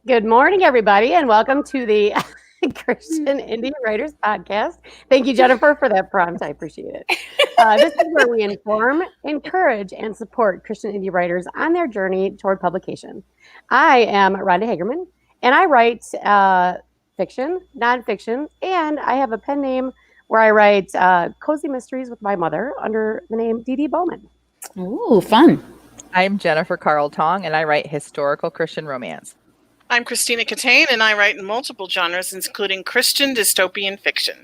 Good morning, everybody, and welcome to the Christian Indie Writers Podcast. Thank you, Jennifer, for that prompt. I appreciate it. This is where we inform, encourage, and support Christian indie writers on their journey toward publication. I am Rhonda Hagerman, and I write fiction, nonfiction, and I have a pen name where I write cozy mysteries with my mother under the name Dee Bowman. Ooh, fun. I'm Jennifer Carl Tong, and I write historical Christian romance. I'm Christina Catane, and I write in multiple genres, including Christian dystopian fiction.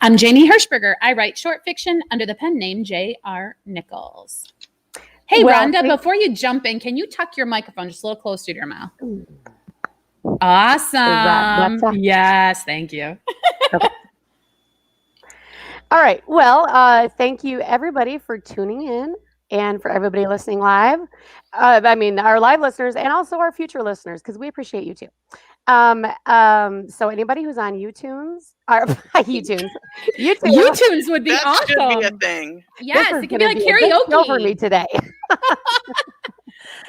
I'm Jamie Hirschberger. I write short fiction under the pen name J.R. Nichols. Hey, Rhonda, before you jump in, can you tuck your microphone just a little closer to your mouth? Awesome. Yes, thank you. Okay. All right. Well, thank you, everybody, for tuning in. And for everybody listening live, our live listeners and also our future listeners, because we appreciate you too. So anybody who's on YouTunes would be awesome. That should be a thing. Yes, it could be like karaoke. Over me today.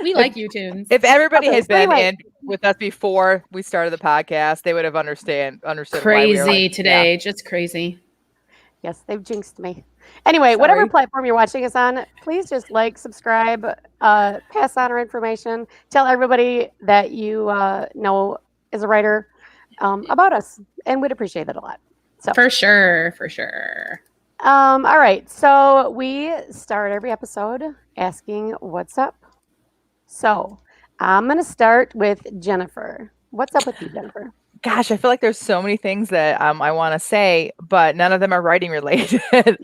We like YouTunes. If everybody has been in with us before we started the podcast, they would have understood. Crazy today, just crazy. Yes, they've jinxed me. Anyway, whatever platform you're watching us on, please just like, subscribe, pass on our information, tell everybody that you know is a writer about us, and we'd appreciate that a lot. So For sure. All right, so we start every episode asking what's up. So I'm going to start with Jennifer. What's up with you, Jennifer? Gosh, I feel like there's so many things that I want to say, but none of them are writing related. What's up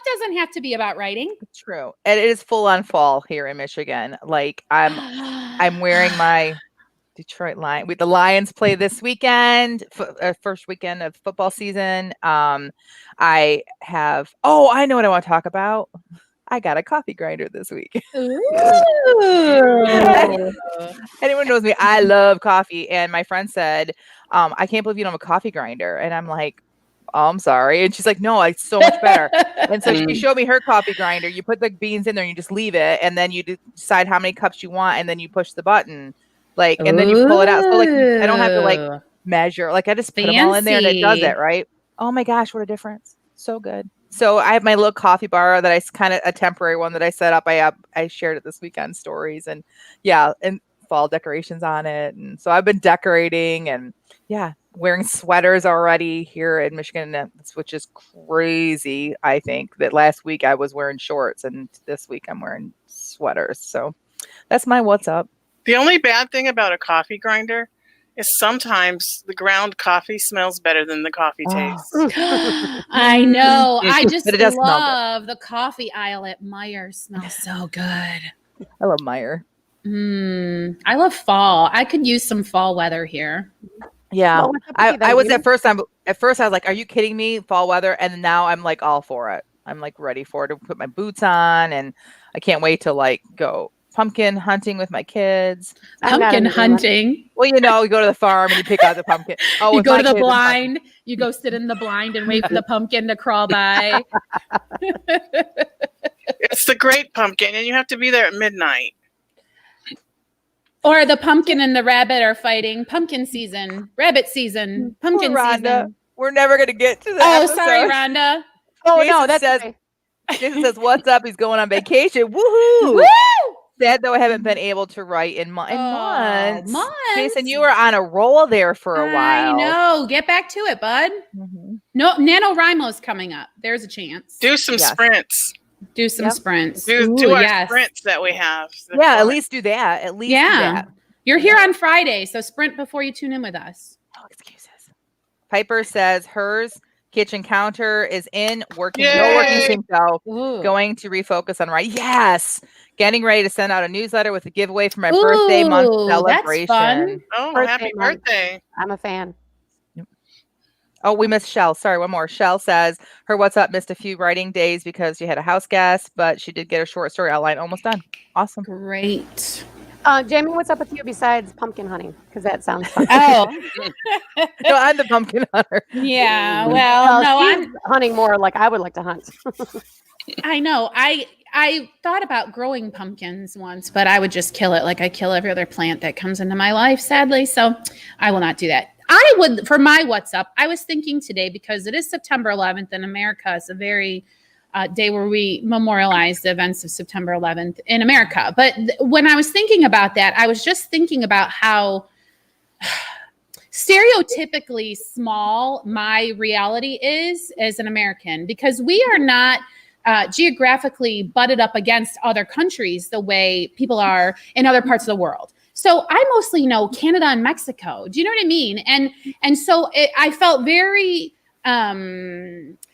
doesn't have to be about writing. True, and it is full on fall here in Michigan. Like I'm wearing my Detroit Lions. The Lions play this weekend, first weekend of football season. I know what I want to talk about. I got a coffee grinder this week. Anyone knows me, I love coffee. And my friend said, I can't believe you don't have a coffee grinder. And I'm like, oh, I'm sorry. And she's like, no, it's so much better. And so she showed me her coffee grinder. You put the beans in there and you just leave it. And then you decide how many cups you want. And then you push the button. And then you pull it out. So I don't have to measure. I just put them all in there and it does it, right? Oh my gosh, what a difference. So good. So I have my little coffee bar that I kind of a temporary one that I set up. I shared it this weekend stories and fall decorations on it. And so I've been decorating and wearing sweaters already here in Michigan, which is crazy. I think that last week I was wearing shorts and this week I'm wearing sweaters. So that's my what's up. The only bad thing about a coffee grinder is sometimes the ground coffee smells better than the coffee tastes. I know. I just love the coffee aisle at Meijer. Smells so good. I love Meijer. I love fall. I could use some fall weather here. Yeah. Well, I was at first I was like, are you kidding me? Fall weather. And now I'm like all for it. I'm like ready for it to put my boots on and I can't wait to go pumpkin hunting with my kids. Pumpkin hunting. Well, you go to the farm and you pick out the pumpkin. Oh, you go to the blind. You go sit in the blind and wait for the pumpkin to crawl by. It's the great pumpkin, and you have to be there at midnight. Or the pumpkin and the rabbit are fighting. Pumpkin season, rabbit season, pumpkin season. We're never going to get to that. Oh, sorry, Rhonda. Oh, Jason no, that's okay. Jason says, "What's up?" He's going on vacation. Woohoo! Woo! Sad though I haven't been able to write in months. Months. Jason, you were on a roll there for a while. I know. Get back to it, bud. Mm-hmm. No, NaNoWriMo's coming up. There's a chance. Do some sprints. Do some sprints. Do our sprints that we have. Yeah, at least do that. At least do that. You're here on Friday, so sprint before you tune in with us. No excuses. Piper says hers kitchen counter is in working. No working sync though. Going to refocus on writing. Yes. Getting ready to send out a newsletter with a giveaway for my birthday month celebration. That's fun. Oh, happy birthday. I'm a fan. Oh, we missed Shell. Sorry, one more. Shell says her what's up missed a few writing days because she had a house guest, but she did get her short story outline almost done. Awesome. Great. Jamie, what's up with you besides pumpkin hunting? Because that sounds fun. Oh. No, I'm the pumpkin hunter. Yeah, well no, I'm hunting more like I would like to hunt. I know. I thought about growing pumpkins once, but I would just kill it like I kill every other plant that comes into my life, sadly. So I will not do that. I would, for my What's Up, I was thinking today, because it is September 11th in America. It's a very day where we memorialize the events of September 11th in America. But when I was thinking about that, I was just thinking about how stereotypically small my reality is as an American, because we are not geographically butted up against other countries the way people are in other parts of the world. So I mostly know Canada and Mexico. Do you know what I mean? And so I felt very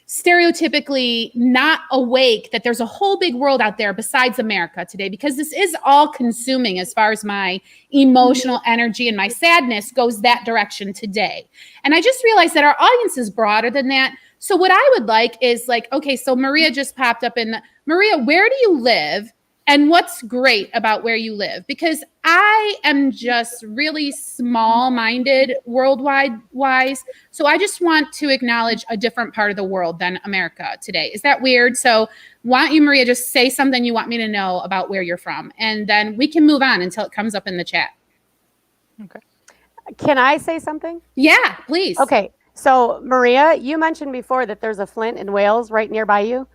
stereotypically not awake that there's a whole big world out there besides America today, because this is all consuming as far as my emotional energy and my sadness goes that direction today. And I just realized that our audience is broader than that. So what I would like is like, okay, so Maria just popped up Maria, where do you live? And what's great about where you live? Because I am just really small-minded worldwide wise. So I just want to acknowledge a different part of the world than America today. Is that weird? So why don't you, Maria, just say something you want me to know about where you're from, and then we can move on until it comes up in the chat. Okay. Can I say something? Yeah, please. Okay. So Maria, you mentioned before that there's a Flint in Wales right nearby you.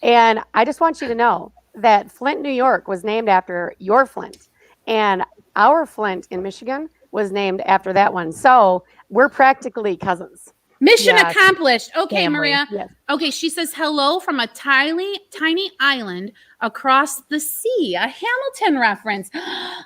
And I just want you to know that Flint, New York was named after your Flint. And our Flint in Michigan was named after that one. So we're practically cousins. Mission Yes. accomplished. Okay, Family. Maria. Yes. Okay, she says hello from a tiny island across the sea. A Hamilton reference.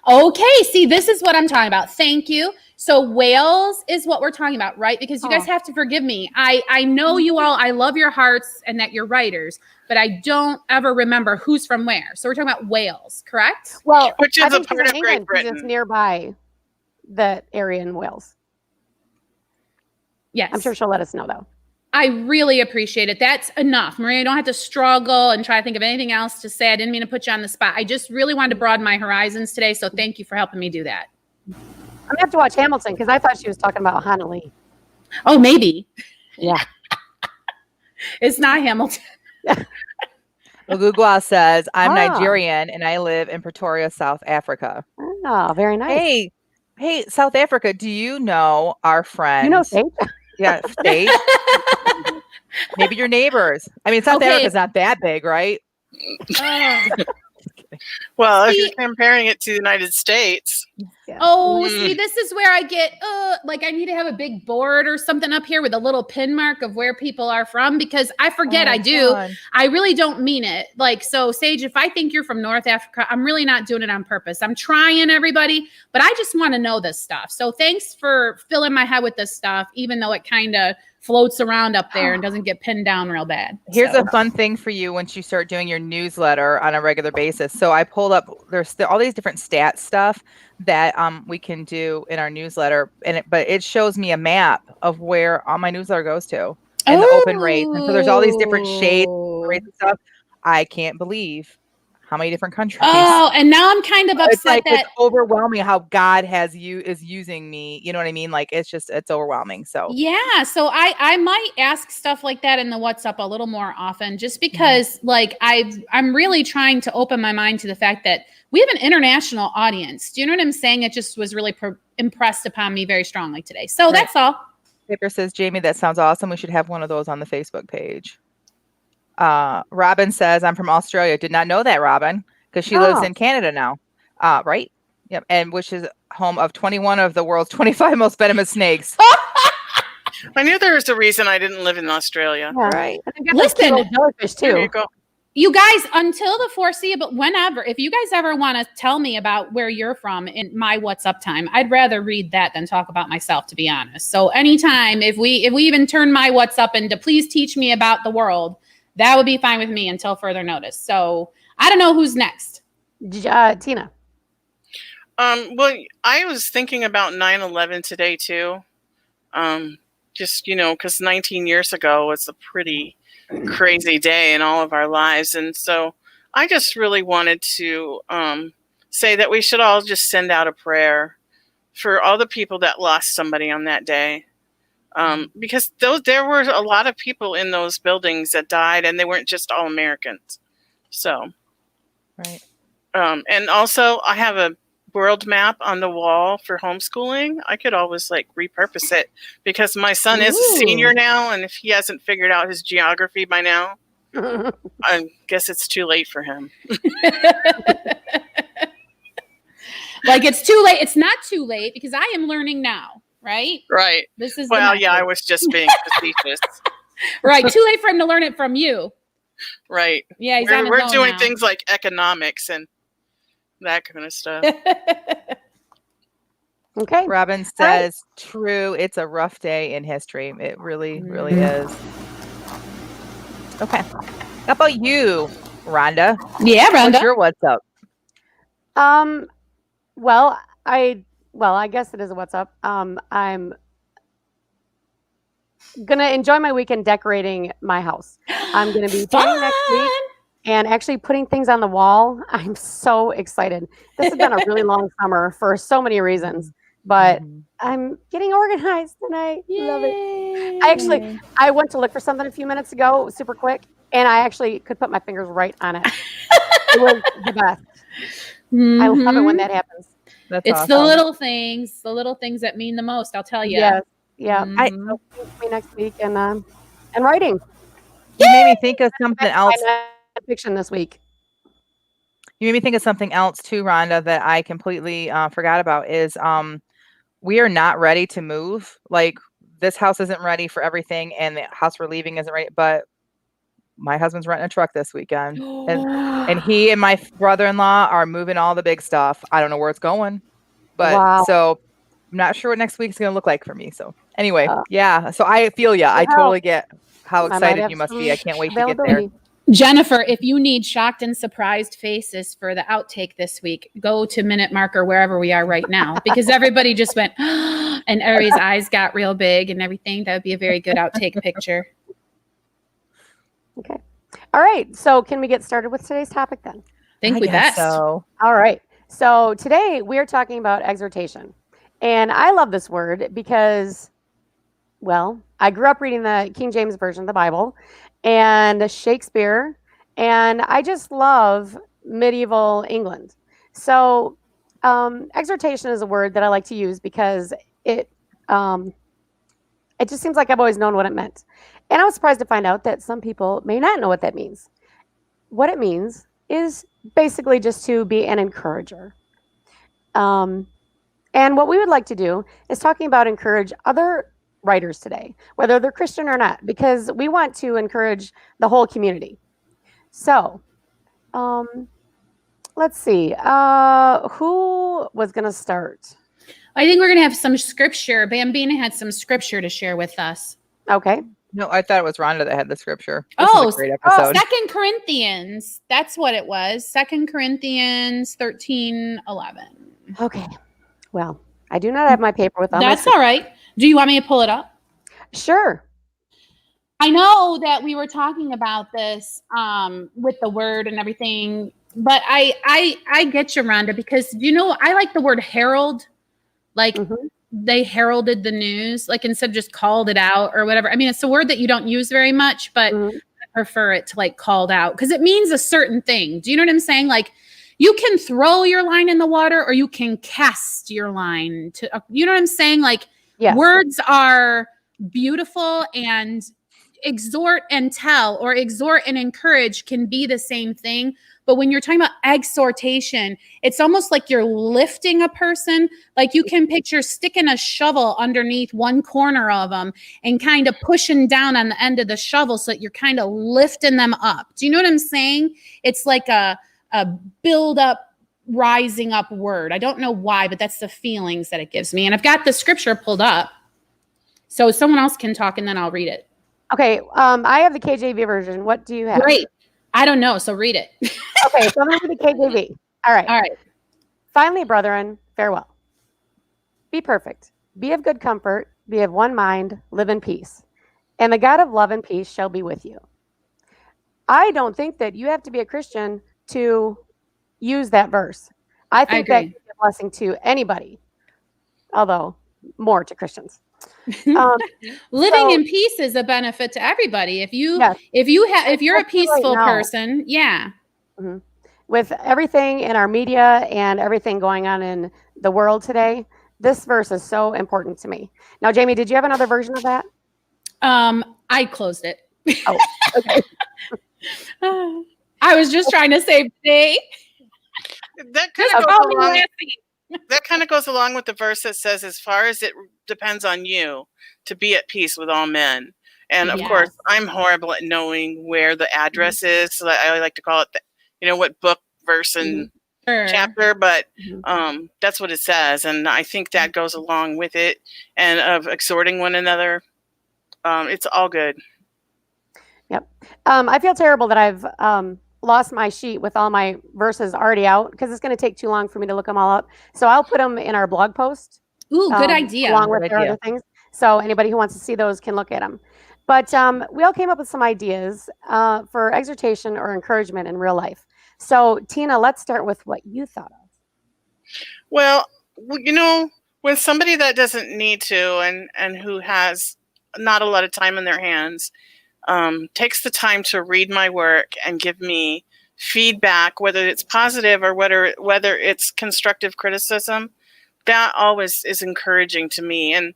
Okay, see, this is what I'm talking about. Thank you. So Wales is what we're talking about, right? Because you guys have to forgive me. I know you all, I love your hearts and that you're writers, but I don't ever remember who's from where. So we're talking about Wales, correct? Well, Which is I a think she's part in of Great England 'cause Britain. it's nearby the area in Wales. Yes. I'm sure she'll let us know, though. I really appreciate it. That's enough. Maria, you don't have to struggle and try to think of anything else to say. I didn't mean to put you on the spot. I just really wanted to broaden my horizons today. So thank you for helping me do that. I'm going to have to watch Hamilton because I thought she was talking about Hanalei. Oh, maybe. Yeah. It's not Hamilton. Well, Google says, I'm Ah. Nigerian and I live in Pretoria, South Africa. Oh, very nice. Hey, South Africa, do you know our friends? You know, Sage? Yeah, Sage. Maybe your neighbors. I mean, South Okay. Africa's not that big, right? Well, if See- you're comparing it to the United States, Yeah. Oh, see, this is where I get, like I need to have a big board or something up here with a little pin mark of where people are from, because I forget I do. Fun. I really don't mean it. Like, so Sage, if I think you're from North Africa, I'm really not doing it on purpose. I'm trying, everybody, but I just want to know this stuff. So thanks for filling my head with this stuff, even though it kind of floats around up there and doesn't get pinned down real bad. Here's So. a fun thing for you once you start doing your newsletter on a regular basis. So I pulled up, there's all these different stats stuff that we can do in our newsletter, but it shows me a map of where all my newsletter goes to and the open rates. And so there's all these different shades, rates and stuff. I can't believe how many different countries. Oh, and now I'm kind of It's upset like that it's overwhelming how God is using me. You know what I mean? Like it's overwhelming. So yeah, so I might ask stuff like that in the What's Up a little more often, just because like I'm really trying to open my mind to the fact that we have an international audience. Do you know what I'm saying? It just was really impressed upon me very strongly today. So Right. that's all. Paper says, Jamie, that sounds awesome. We should have one of those on the Facebook page. Robin says, I'm from Australia. Did not know that, Robin, because she lives in Canada now. Right? Yep. And which is home of 21 of the world's 25 most venomous snakes. I knew there was a reason I didn't live in Australia. Yeah. Right. I think that's Listen, cute little jellyfish, There too. you go. You guys, until the foreseeable, whenever, if you guys ever want to tell me about where you're from in my What's Up time, I'd rather read that than talk about myself, to be honest. So anytime, if we even turn my What's Up into please teach me about the world, that would be fine with me until further notice. So I don't know who's next. Tina. Well, I was thinking about 9/11 today too. Just because 19 years ago was a pretty crazy day in all of our lives, and so I just really wanted to say that we should all just send out a prayer for all the people that lost somebody on that day, because there were a lot of people in those buildings that died, and they weren't just all Americans. So, Right. and also I have a world map on the wall for homeschooling. I could always like repurpose it because my son is a senior now, and if he hasn't figured out his geography by now, I guess it's too late for him. Like it's too late. It's not too late because I am learning now, right? Right. This is Well, yeah, I was just being facetious. right. Too late for him to learn it from you. Right. Yeah, he's we're doing now. things like economics and that kind of stuff. Okay. Robin says, true, it's a rough day in history. It really, really is. Okay. How about you, Rhonda? Yeah, Rhonda. What's up? Well, I guess it is a what's up. I'm gonna enjoy my weekend decorating my house. I'm gonna be painting next week and actually putting things on the wall. I'm so excited. This has been a really long summer for so many reasons, but I'm getting organized and I love it. I went to look for something a few minutes ago, super quick, and I actually could put my fingers right on it. It was the best. I love it when that happens. That's it's awesome. the little things that mean the most. I'll tell you. Yes. Yeah. I So me next week and writing. You made me think of something else. Fiction this week. You made me think of something else too, Rhonda, that I completely forgot about. Is we are not ready to move. Like this house isn't ready for everything, and the house we're leaving isn't ready. But my husband's renting a truck this weekend, and he and my brother-in-law are moving all the big stuff. I don't know where it's going, but so I'm not sure what next week's going to look like for me. So anyway, yeah. So I feel ya. I totally get how excited you must be. I can't wait to get there. Jennifer, if you need shocked and surprised faces for the outtake this week, go to Minute Marker wherever we are right now, because everybody just went, and everybody's eyes got real big and everything. That would be a very good outtake picture. Okay. All right. So can we get started with today's topic then? Think we best. So. All right. So today we are talking about exhortation. And I love this word because, well, I grew up reading the King James Version of the Bible and Shakespeare, and I just love medieval England. So exhortation is a word that I like to use because it just seems like I've always known what it meant. And I was surprised to find out that some people may not know what that means. What it means is basically just to be an encourager. And what we would like to do is talking about encourage other writers today, whether they're Christian or not, because we want to encourage the whole community. So let's see. Who was going to start? I think we're going to have some scripture. Bambina had some scripture to share with us. Okay. No, I thought it was Rhonda that had the scripture. This is a great episode. 2 Corinthians. That's what it was. 2 Corinthians 13:11. Okay. Well, I do not have my paper with me. That's all right. Do you want me to pull it up? Sure. I know that we were talking about this with the word and everything, but I get you, Rhonda, because I like the word herald. Like they heralded the news, like instead of just called it out or whatever. I mean, it's a word that you don't use very much, but I prefer it to like called out because it means a certain thing. Do you know what I'm saying? Like you can throw your line in the water or you can cast your line to, you know what I'm saying? Like words are beautiful, and exhort and tell or exhort and encourage can be the same thing. But when you're talking about exhortation, it's almost like you're lifting a person. Like you can picture sticking a shovel underneath one corner of them and kind of pushing down on the end of the shovel so that you're kind of lifting them up. Do you know what I'm saying? It's like a build up, rising up word. I don't know why, but that's the feelings that it gives me. And I've got the scripture pulled up. So someone else can talk and then I'll read it. Okay. I have the KJV version. What do you have? Great. I don't know. So read it. Okay. So I'm going to read the KJV. All right. Finally, brethren, farewell. Be perfect. Be of good comfort. Be of one mind. Live in peace. And the God of love and peace shall be with you. I don't think that you have to be a Christian to use that verse. I think that is a blessing to anybody, although more to Christians. Living in peace is a benefit to everybody. If you're a peaceful person, Mhm. With everything in our media and everything going on in the world today, this verse is so important to me. Now, Jamie, did you have another version of that? I closed it. Oh, okay. I was just trying to save the day. That kind Just of goes call me along. Lassie. That kind of goes along with the verse that says, "As far as it depends on you, to be at peace with all men." And of course, Yes. I'm horrible at knowing where the address is. So I like to call it, what book, verse, and Sure. chapter. But Mhm. that's what it says, and I think that goes along with it, and of exhorting one another. It's all good. Yep. I feel terrible that I've lost my sheet with all my verses already out because it's going to take too long for me to look them all up. So I'll put them in our blog post. Ooh, good idea. Along with Good their idea. other things. So anybody who wants to see those can look at them. But we all came up with some ideas for exhortation or encouragement in real life. So Tina, let's start with what you thought of. Well, when somebody that doesn't need to and who has not a lot of time in their hands takes the time to read my work and give me feedback, whether it's positive or whether it's constructive criticism, that always is encouraging to me. And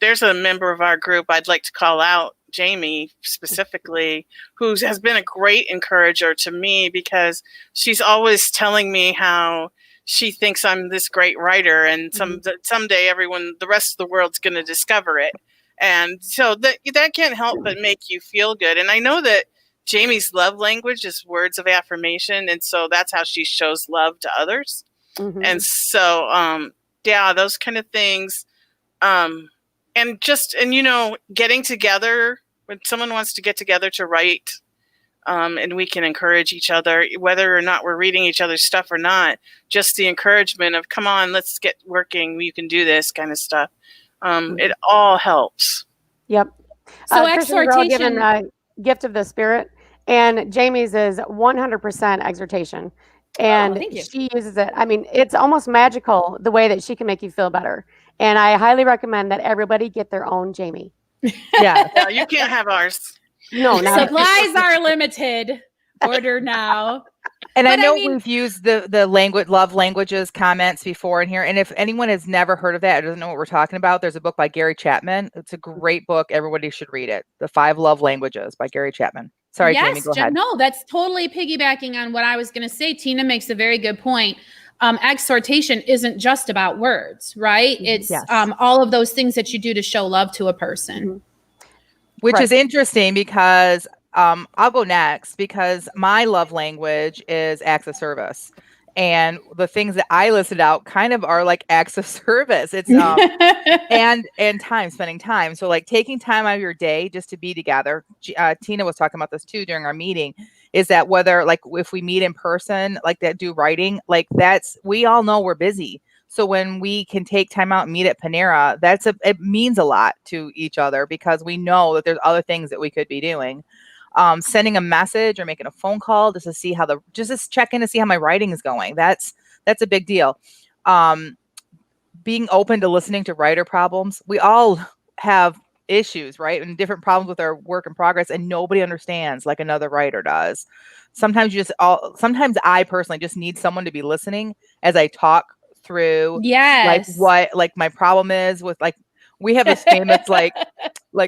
there's a member of our group I'd like to call out, Jamie specifically, who has been a great encourager to me because she's always telling me how she thinks I'm this great writer, and someday the rest of the world's going to discover it. And so that can't help but make you feel good. And I know that Jamie's love language is words of affirmation, and so that's how she shows love to others. Mhm. And so, those kind of things. And getting together when someone wants to get together to write, and we can encourage each other, whether or not we're reading each other's stuff or not, just the encouragement of, come on, let's get working. You can do this kind of stuff. It all helps. Yep. So Christians are all given exhortation. gift of the Spirit, and Jamie's is 100% exhortation. And thank you. she uses it. I mean, it's almost magical the way that she can make you feel better. And I highly recommend that everybody get their own Jamie. Yeah. No, you can't have ours. No, not Supplies are limited. Order now. And I But I know mean- we've used the love languages comments before in here. And if anyone has never heard of that or doesn't know what we're talking about, there's a book by Gary Chapman. It's a great book. Everybody should read it. The 5 Love Languages by Gary Chapman. Sorry, Yes, Jamie, go ahead. No, that's totally piggybacking on what I was going to say. Tina makes a very good point. Exhortation isn't just about words, right? It's Yes. all of those things that you do to show love to a person. Which Right. is interesting because I'll go next because my love language is acts of service. And the things that I listed out kind of are like acts of service. It's and time, spending time. So like taking time out of your day just to be together. Tina was talking about this too during our meeting, is that whether like if we meet in person, like that do writing, like we all know we're busy. So when we can take time out and meet at Panera, it means a lot to each other because we know that there's other things that we could be doing. Sending a message or making a phone call just to see just check in to see how my writing is going. That's a big deal. Being open to listening to writer problems. We all have issues, right? And different problems with our work in progress, and nobody understands like another writer does. Sometimes I personally just need someone to be listening as I talk through Yes. what my problem is with we have this famous like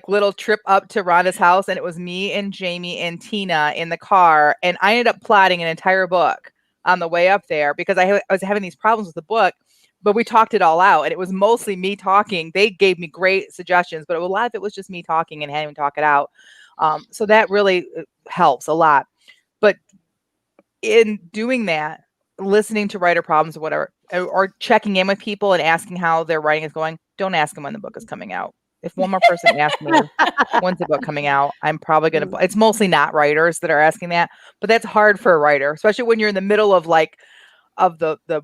little trip up to Rhonda's house, and it was me and Jamie and Tina in the car, and I ended up plotting an entire book on the way up there because I was having these problems with the book, but we talked it all out, and it was mostly me talking. They gave me great suggestions, but a lot of it was just me talking and having to talk it out. So that really helps a lot. But in doing that, listening to writer problems or whatever, or checking in with people and asking how their writing is going, don't ask them when the book is coming out. If one more person asks me, when's the book coming out, I'm probably going to, it's mostly not writers that are asking that, but that's hard for a writer, especially when you're in the middle of the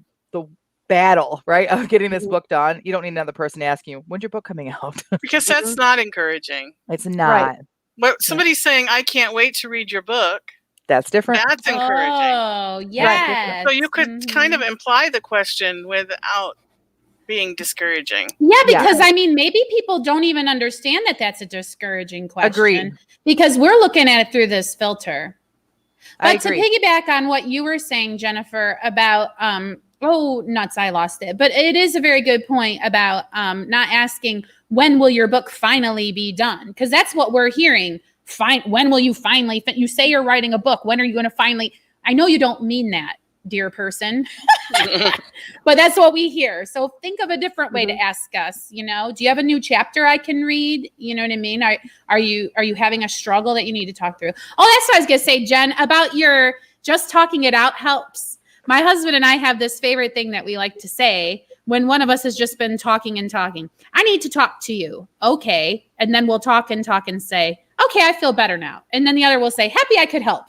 battle, right? Of getting this book done. You don't need another person asking you, when's your book coming out? Because that's not encouraging. It's not. Right. But somebody's saying, I can't wait to read your book. That's different. That's encouraging. Oh, yes. So you could kind of imply the question without being discouraging. Yeah, because I mean, maybe people don't even understand that that's a discouraging question. Agreed. Because we're looking at it through this filter. But to agree. piggyback on what you were saying, Jennifer, about oh nuts, I lost it. But it is a very good point about not asking when will your book finally be done, because that's what we're hearing. When will you finally? You say you're writing a book. When are you going to finally? I know you don't mean that, dear person, but that's what we hear. So think of a different way to ask us. You know, do you have a new chapter I can read? You know what I mean? Are you having a struggle that you need to talk through? Oh, that's what I was gonna say, Jen, about your just talking it out helps. My husband and I have this favorite thing that we like to say when one of us has just been talking and talking. I need to talk to you. Okay. And then we'll talk and say, okay, I feel better now. And then the other will say, happy I could help.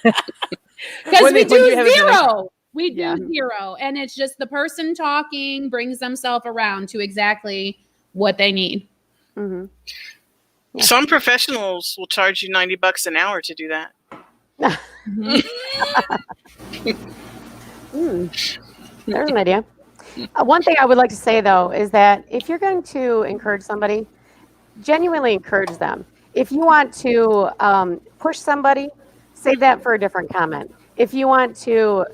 Because we do zero. We do zero. And it's just the person talking brings themselves around to exactly what they need. Mm-hmm. Yeah. Some professionals will charge you $90 an hour to do that. There's an idea. One thing I would like to say, though, is that if you're going to encourage somebody, genuinely encourage them. If you want to push somebody, save that for a different comment. If you want to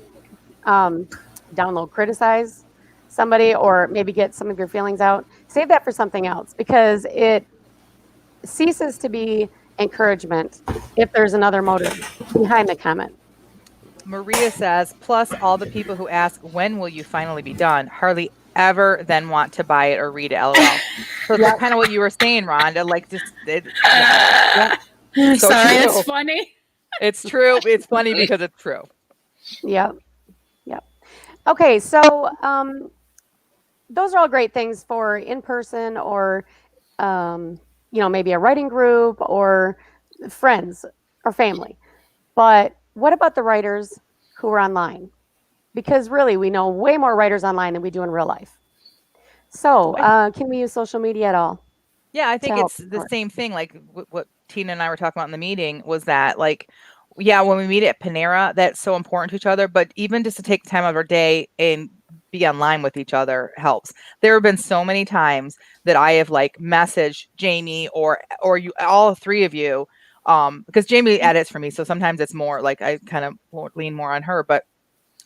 criticize somebody, or maybe get some of your feelings out, save that for something else, because it ceases to be encouragement if there's another motive behind the comment. Maria says, plus all the people who ask, when will you finally be done, hardly ever then want to buy it or read it, LOL. So that's kind of what you were saying, Rhonda. Like, just So sorry, it's funny. It's true. It's funny because it's true. Yep. Okay, so those are all great things for in person, or maybe a writing group or friends or family. But what about the writers who are online? Because really, we know way more writers online than we do in real life. So can we use social media at all? Yeah, I think it's the same thing. Like what Tina and I were talking about in the meeting was that, like, yeah, when we meet at Panera, that's so important to each other. But even just to take time out of our day and be online with each other helps. There have been so many times that I have like messaged Jamie or you, all three of you, because Jamie edits for me. So sometimes it's more like I kind of lean more on her, but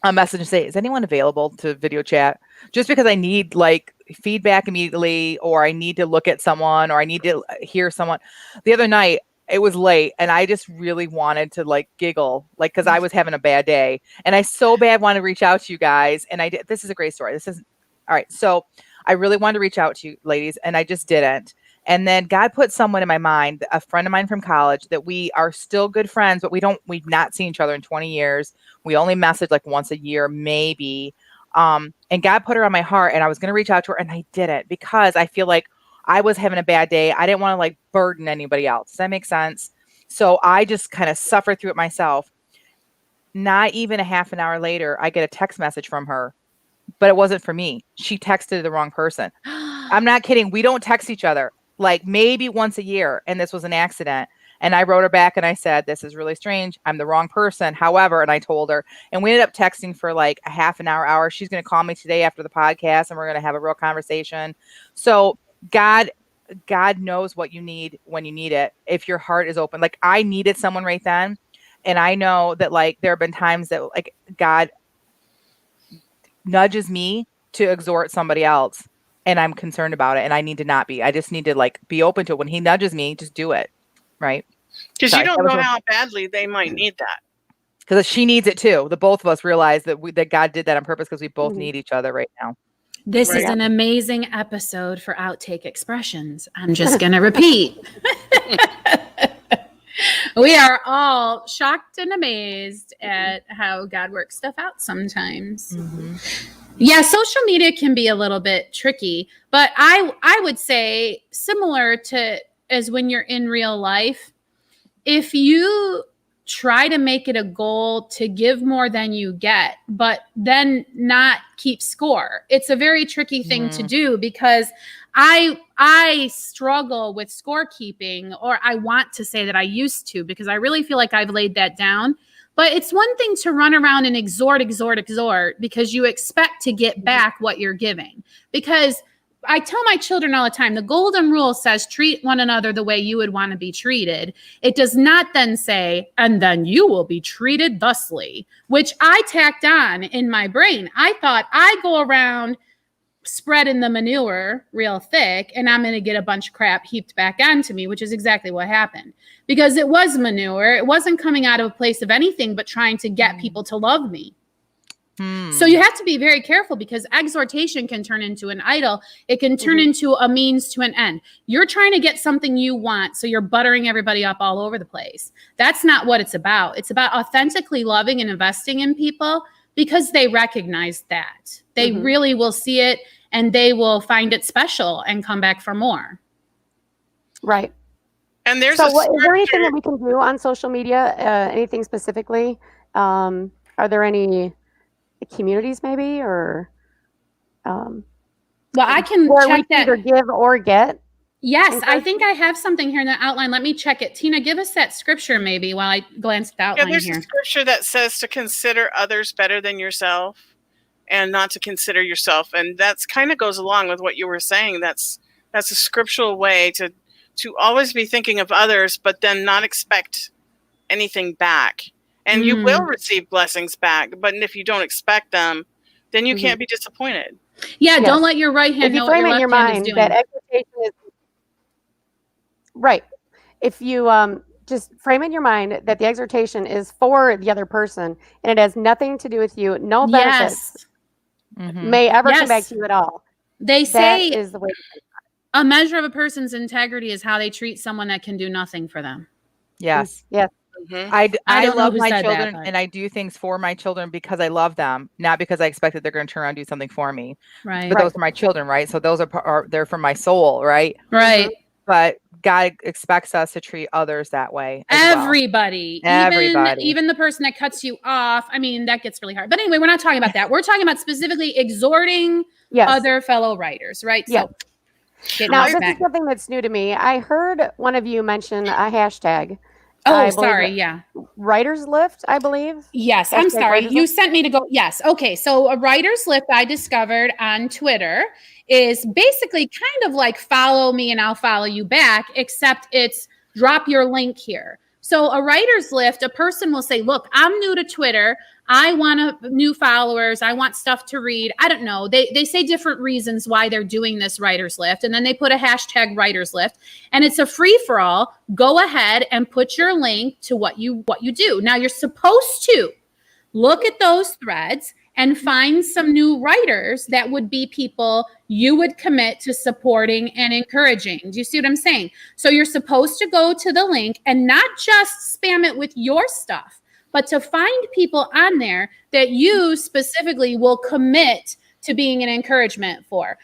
a message and say, is anyone available to video chat? Just because I need like feedback immediately, or I need to look at someone, or I need to hear someone. The other night, it was late and I just really wanted to like giggle, like, cause I was having a bad day and I so bad wanted to reach out to you guys. And I did. This is a great story. This is all right. So I really wanted to reach out to you ladies and I just didn't. And then God put someone in my mind, a friend of mine from college, that we are still good friends, but we've not seen each other in 20 years. We only message like once a year, maybe. And God put her on my heart and I was going to reach out to her and I didn't, because I feel like I was having a bad day. I didn't want to like burden anybody else. Does that make sense? So I just kind of suffered through it myself. Not even a half an hour later, I get a text message from her, but it wasn't for me. She texted the wrong person. I'm not kidding. We don't text each other like maybe once a year. And this was an accident. And I wrote her back and I said, this is really strange. I'm the wrong person. However, and I told her, and we ended up texting for like a half an hour. She's going to call me today after the podcast and we're going to have a real conversation. So God knows what you need when you need it. If your heart is open, like I needed someone right then. And I know that like, there have been times that like God nudges me to exhort somebody else and I'm concerned about it. And I need to not be, I just need to like be open to it. When he nudges me, just do it. Right. Because you don't know how badly they might need that. Because she needs it too. The both of us realize that that God did that on purpose because we both need each other right now. This is an amazing episode for outtake expressions. I'm just going to repeat. We are all shocked and amazed at how God works stuff out sometimes. Mm-hmm. Yeah, social media can be a little bit tricky, but I would say similar to as when you're in real life, if you try to make it a goal to give more than you get, but then not keep score, it's a very tricky thing to do, because I struggle with scorekeeping, or I want to say that I used to, because I really feel like I've laid that down. But it's one thing to run around and exhort, because you expect to get back what you're giving. Because I tell my children all the time, the golden rule says treat one another the way you would want to be treated. It does not then say, and then you will be treated thusly, which I tacked on in my brain. I thought I go around spreading the manure real thick and I'm going to get a bunch of crap heaped back onto me, which is exactly what happened. Because it was manure. It wasn't coming out of a place of anything but trying to get people to love me. So you have to be very careful, because exhortation can turn into an idol. It can turn into a means to an end. You're trying to get something you want, so you're buttering everybody up all over the place. That's not what it's about. It's about authentically loving and investing in people, because they recognize that. They really will see it, and they will find it special and come back for more. Right. And there's is there anything that we can do on social media? Anything specifically? Are there any communities maybe, or well, I can where check we that. Either give or get? Yes, I think I have something here in the outline. Let me check it. Tina, give us that scripture maybe while I glance at the outline there's here. A scripture that says to consider others better than yourself and not to consider yourself. And that's kind of goes along with what you were saying. That's a scriptural way to always be thinking of others, but then not expect anything back. And you will receive blessings back, but if you don't expect them, then you can't be disappointed. Yeah, don't let your right hand know what your left hand is doing. That exhortation is right. If you just frame in your mind that the exhortation is for the other person and it has nothing to do with you, no benefits may ever come back to you at all. They say that is the way a measure of a person's integrity is how they treat someone that can do nothing for them. Yes. Yes. I love my children, that, and I do things for my children because I love them, not because I expect that they're going to turn around and do something for me. Right. But those are my children, right? So those are they're from my soul, right? Right. But God expects us to treat others that way. Everybody. Everybody. Even the person that cuts you off. I mean, that gets really hard. But anyway, we're not talking about that. We're talking about specifically exhorting other fellow writers, right? Yeah. So now, this is something that's new to me. I heard one of you mention a hashtag. Oh, sorry. Yeah. Writer's Lift, I believe. Yes. I'm sorry. You sent me to go. Yes. Okay. So a Writer's Lift I discovered on Twitter is basically kind of like follow me and I'll follow you back, except it's drop your link here. So a Writer's Lift, a person will say, look, I'm new to Twitter. I want new followers. I want stuff to read. I don't know. They say different reasons why they're doing this Writer's Lift. And then they put a hashtag Writer's Lift, and it's a free for all. Go ahead and put your link to what you do. Now you're supposed to look at those threads and find some new writers that would be people you would commit to supporting and encouraging. Do you see what I'm saying? So you're supposed to go to the link and not just spam it with your stuff, but to find people on there that you specifically will commit to being an encouragement for.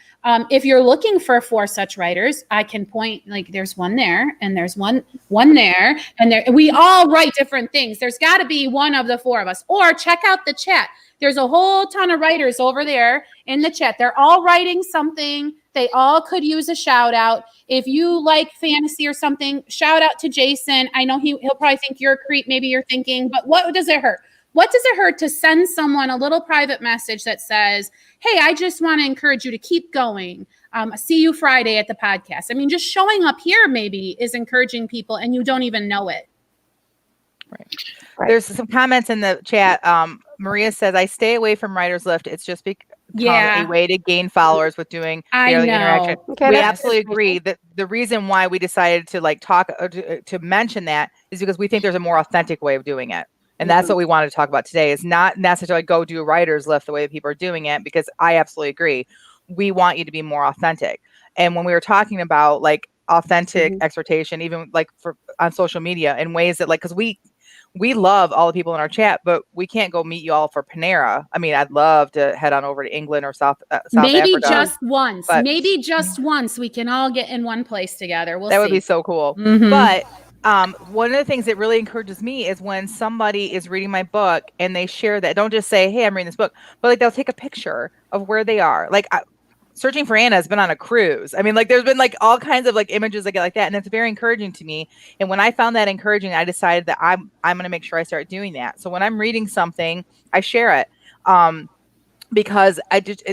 If you're looking for such writers, I can point, like there's one there and there's one there and there. We all write different things. There's got to be one of the four of us. Or check out the chat. There's a whole ton of writers over there in the chat. They're all writing something. They all could use a shout out. If you like fantasy or something, shout out to Jason. I know he'll probably think you're a creep. Maybe you're thinking, but what does it hurt? What does it hurt to send someone a little private message that says, hey, I just want to encourage you to keep going. See you Friday at the podcast. I mean, just showing up here maybe is encouraging people and you don't even know it. Right. There's some comments in the chat. Maria says, I stay away from Writer's Lift. It's just become a way to gain followers with doing daily interaction. Okay, we absolutely agree that the reason why we decided to talk to mention that is because we think there's a more authentic way of doing it. And that's what we wanted to talk about today, is not necessarily go do a Writer's Lift the way that people are doing it, because I absolutely agree. We want you to be more authentic. And when we were talking about authentic exhortation, even on social media, in ways that because we love all the people in our chat, but we can't go meet you all for Panera. I mean, I'd love to head on over to England or South maybe Africa. Maybe just once we can all get in one place together. That would be so cool. But one of the things that really encourages me is when somebody is reading my book and they share that. Don't just say, hey, I'm reading this book, but they'll take a picture of where they are. Searching for Anna has been on a cruise. I mean, there's been all kinds of images that get like that. And it's very encouraging to me. And when I found that encouraging, I decided that I'm going to make sure I start doing that. So when I'm reading something, I share it. because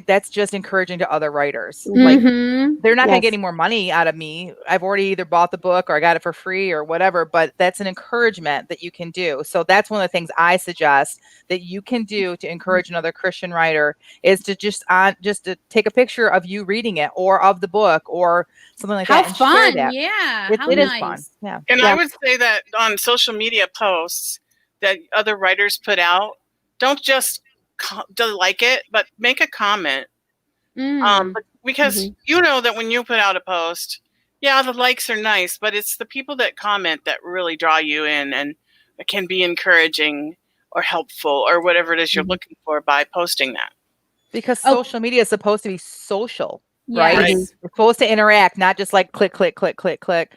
that's just encouraging to other writers. Mhm. Like Mhm. they're not going to get Yes. any more money out of me. I've already either bought the book or I got it for free or whatever, but that's an encouragement that you can do. So that's one of the things I suggest that you can do to encourage another Christian writer is to just to take a picture of you reading it or of the book or something like How that and share fun. that. Yeah. How It is nice. fun. Yeah. And Yeah. I would say that on social media posts that other writers put out, don't just like it, but make a comment. Mm. Because you know that when you put out a post, yeah, the likes are nice, but it's the people that comment that really draw you in and it can be encouraging or helpful or whatever it is you're looking for by posting that. Because social media is supposed to be social, right? Yes. Right. We're supposed to interact, not just like click, click, click, click, click.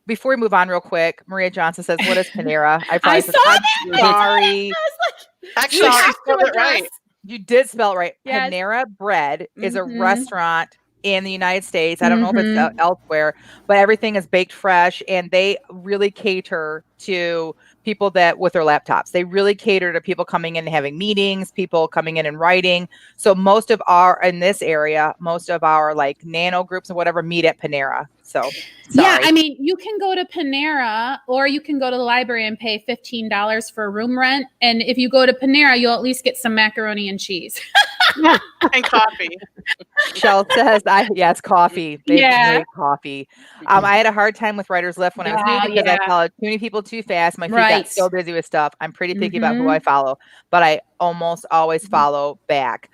Before we move on real quick, Maria Johnson says, what is Panera? I saw that. I'm sorry. I was like, Actually, you she have to spelled it address. right. You did spell it right. Yes. Panera Bread is a Mhm. restaurant in the United States. I don't know if it's Mhm. elsewhere, but everything is baked fresh and they really cater to people that with their laptops. They really cater to people coming in and having meetings, people coming in and writing. So most of our in this area, most of our like nano groups and whatever meet at Panera. So Yeah, sorry. I mean, you can go to Panera or you can go to the library and pay $15 for room rent. And if you go to Panera, you'll at least get some macaroni and cheese. And coffee. Shell says, yes, coffee. They have Yeah. great coffee. I had a hard time with Writer's Lift when I was new because I followed too many people too fast. My feet got so busy with stuff. I'm pretty picky about who I follow, but I almost always follow back.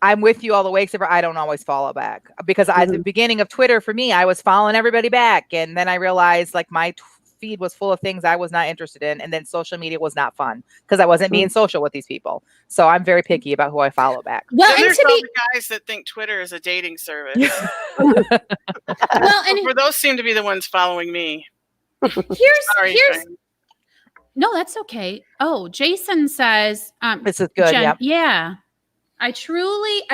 I'm with you all the way, except for I don't always follow back because at the beginning of Twitter, for me, I was following everybody back. And then I realized like my feed was full of things I was not interested in. And then social media was not fun because I wasn't being social with these people. So I'm very picky about who I follow back. Well, Then and there's to all be the guys that think Twitter is a dating service. well, and For those seem to be the ones following me. Sorry, here's Jane. no, that's okay. Oh, Jason says, This is good. Jen, Yep. yeah. I truly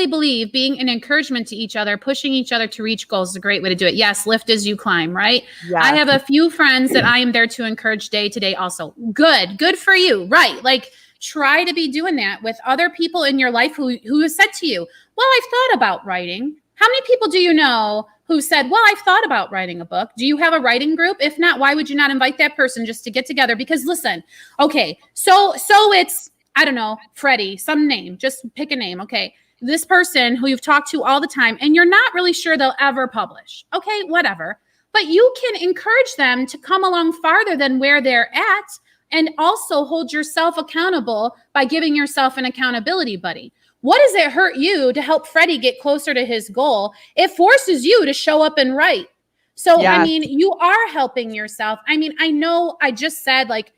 believe being an encouragement to each other, pushing each other to reach goals is a great way to do it. Yes, lift as you climb, right? Yeah. I have a few friends that I am there to encourage day to day also. Good for you, right? Like try to be doing that with other people in your life who has said to you, well, I've thought about writing. How many people do you know who said, well, I've thought about writing a book? Do you have a writing group? If not, why would you not invite that person just to get together? Because listen, okay, so it's, I don't know, Freddie, some name, just pick a name. Okay. This person who you've talked to all the time and you're not really sure they'll ever publish. Okay, whatever. But you can encourage them to come along farther than where they're at and also hold yourself accountable by giving yourself an accountability buddy. What does it hurt you to help Freddie get closer to his goal? It forces you to show up and write. So, Yes. I mean, you are helping yourself. I mean, I know I just said like,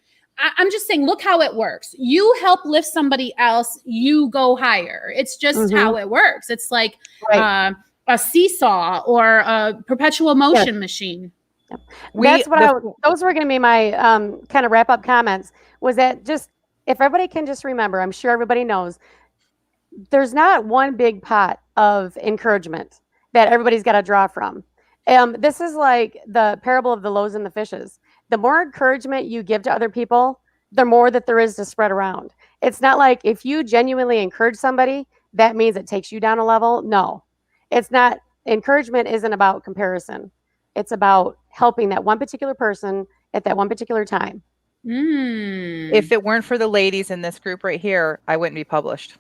I'm just saying, look how it works. You help lift somebody else, you go higher. It's just how it works. It's like a seesaw or a perpetual motion machine. Those were going to be my kind of wrap up comments. Was that just if everybody can just remember, I'm sure everybody knows, there's not one big pot of encouragement that everybody's got to draw from. This is like the parable of the loaves and the fishes. The more encouragement you give to other people, the more that there is to spread around. It's not like if you genuinely encourage somebody, that means it takes you down a level. No, it's not. Encouragement isn't about comparison. It's about helping that one particular person at that one particular time. If it weren't for the ladies in this group right here, I wouldn't be published.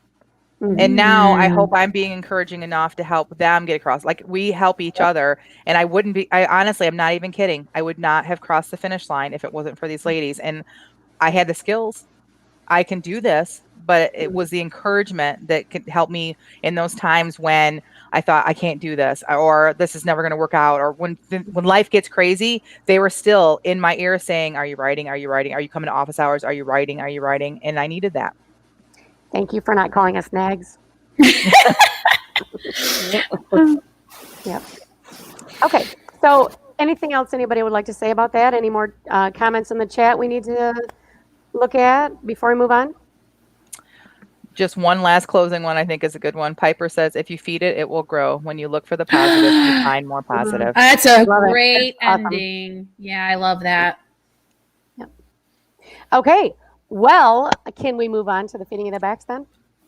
And now I hope I'm being encouraging enough to help them get across. Like we help each other. And I honestly, I'm not even kidding. I would not have crossed the finish line if it wasn't for these ladies. And I had the skills. I can do this, but it was the encouragement that could help me in those times when I thought I can't do this or this is never going to work out. Or when life gets crazy, they were still in my ear saying, are you writing? Are you writing? Are you coming to office hours? Are you writing? Are you writing? And I needed that. Thank you for not calling us nags. Yep. Okay. So anything else anybody would like to say about that? Any more comments in the chat we need to look at before we move on? Just one last closing one I think is a good one. Piper says, if you feed it, it will grow. When you look for the positive, you find more positive. That's a Love it. great That's ending. awesome. Yeah, I love that. Yep. Okay. Well, can we move on to the feeding of the backs then?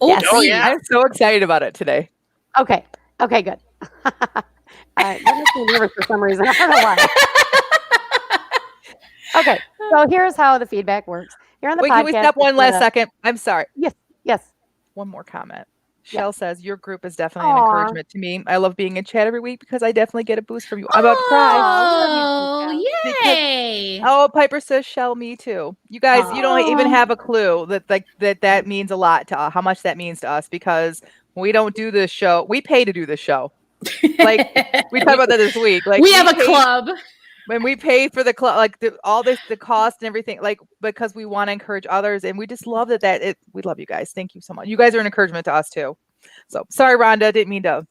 Yes. Oh, yeah. I'm so excited about it today. Okay, good. That makes me nervous for some reason. I don't know why. Okay, so here's how the feedback works. Here on the Wait, podcast. can we stop one last second? I'm sorry. Yes. One more comment. Yeah. Shell says, your group is definitely an Aw. encouragement to me. I love being in chat every week because I definitely get a boost from you. I'm about to cry. Oh, Because- yay. Oh, Piper says, Shell, me too. You guys, you don't even have a clue that means a lot to how much that means to us, because we don't do this show. We pay to do this show. Like, we talked about that this week. Like, we have a pay- club. When we pay for the club, like the cost and everything, like, because we want to encourage others, and we just love we love you guys. Thank you so much. You guys are an encouragement to us too. So sorry, Rhonda, didn't mean to.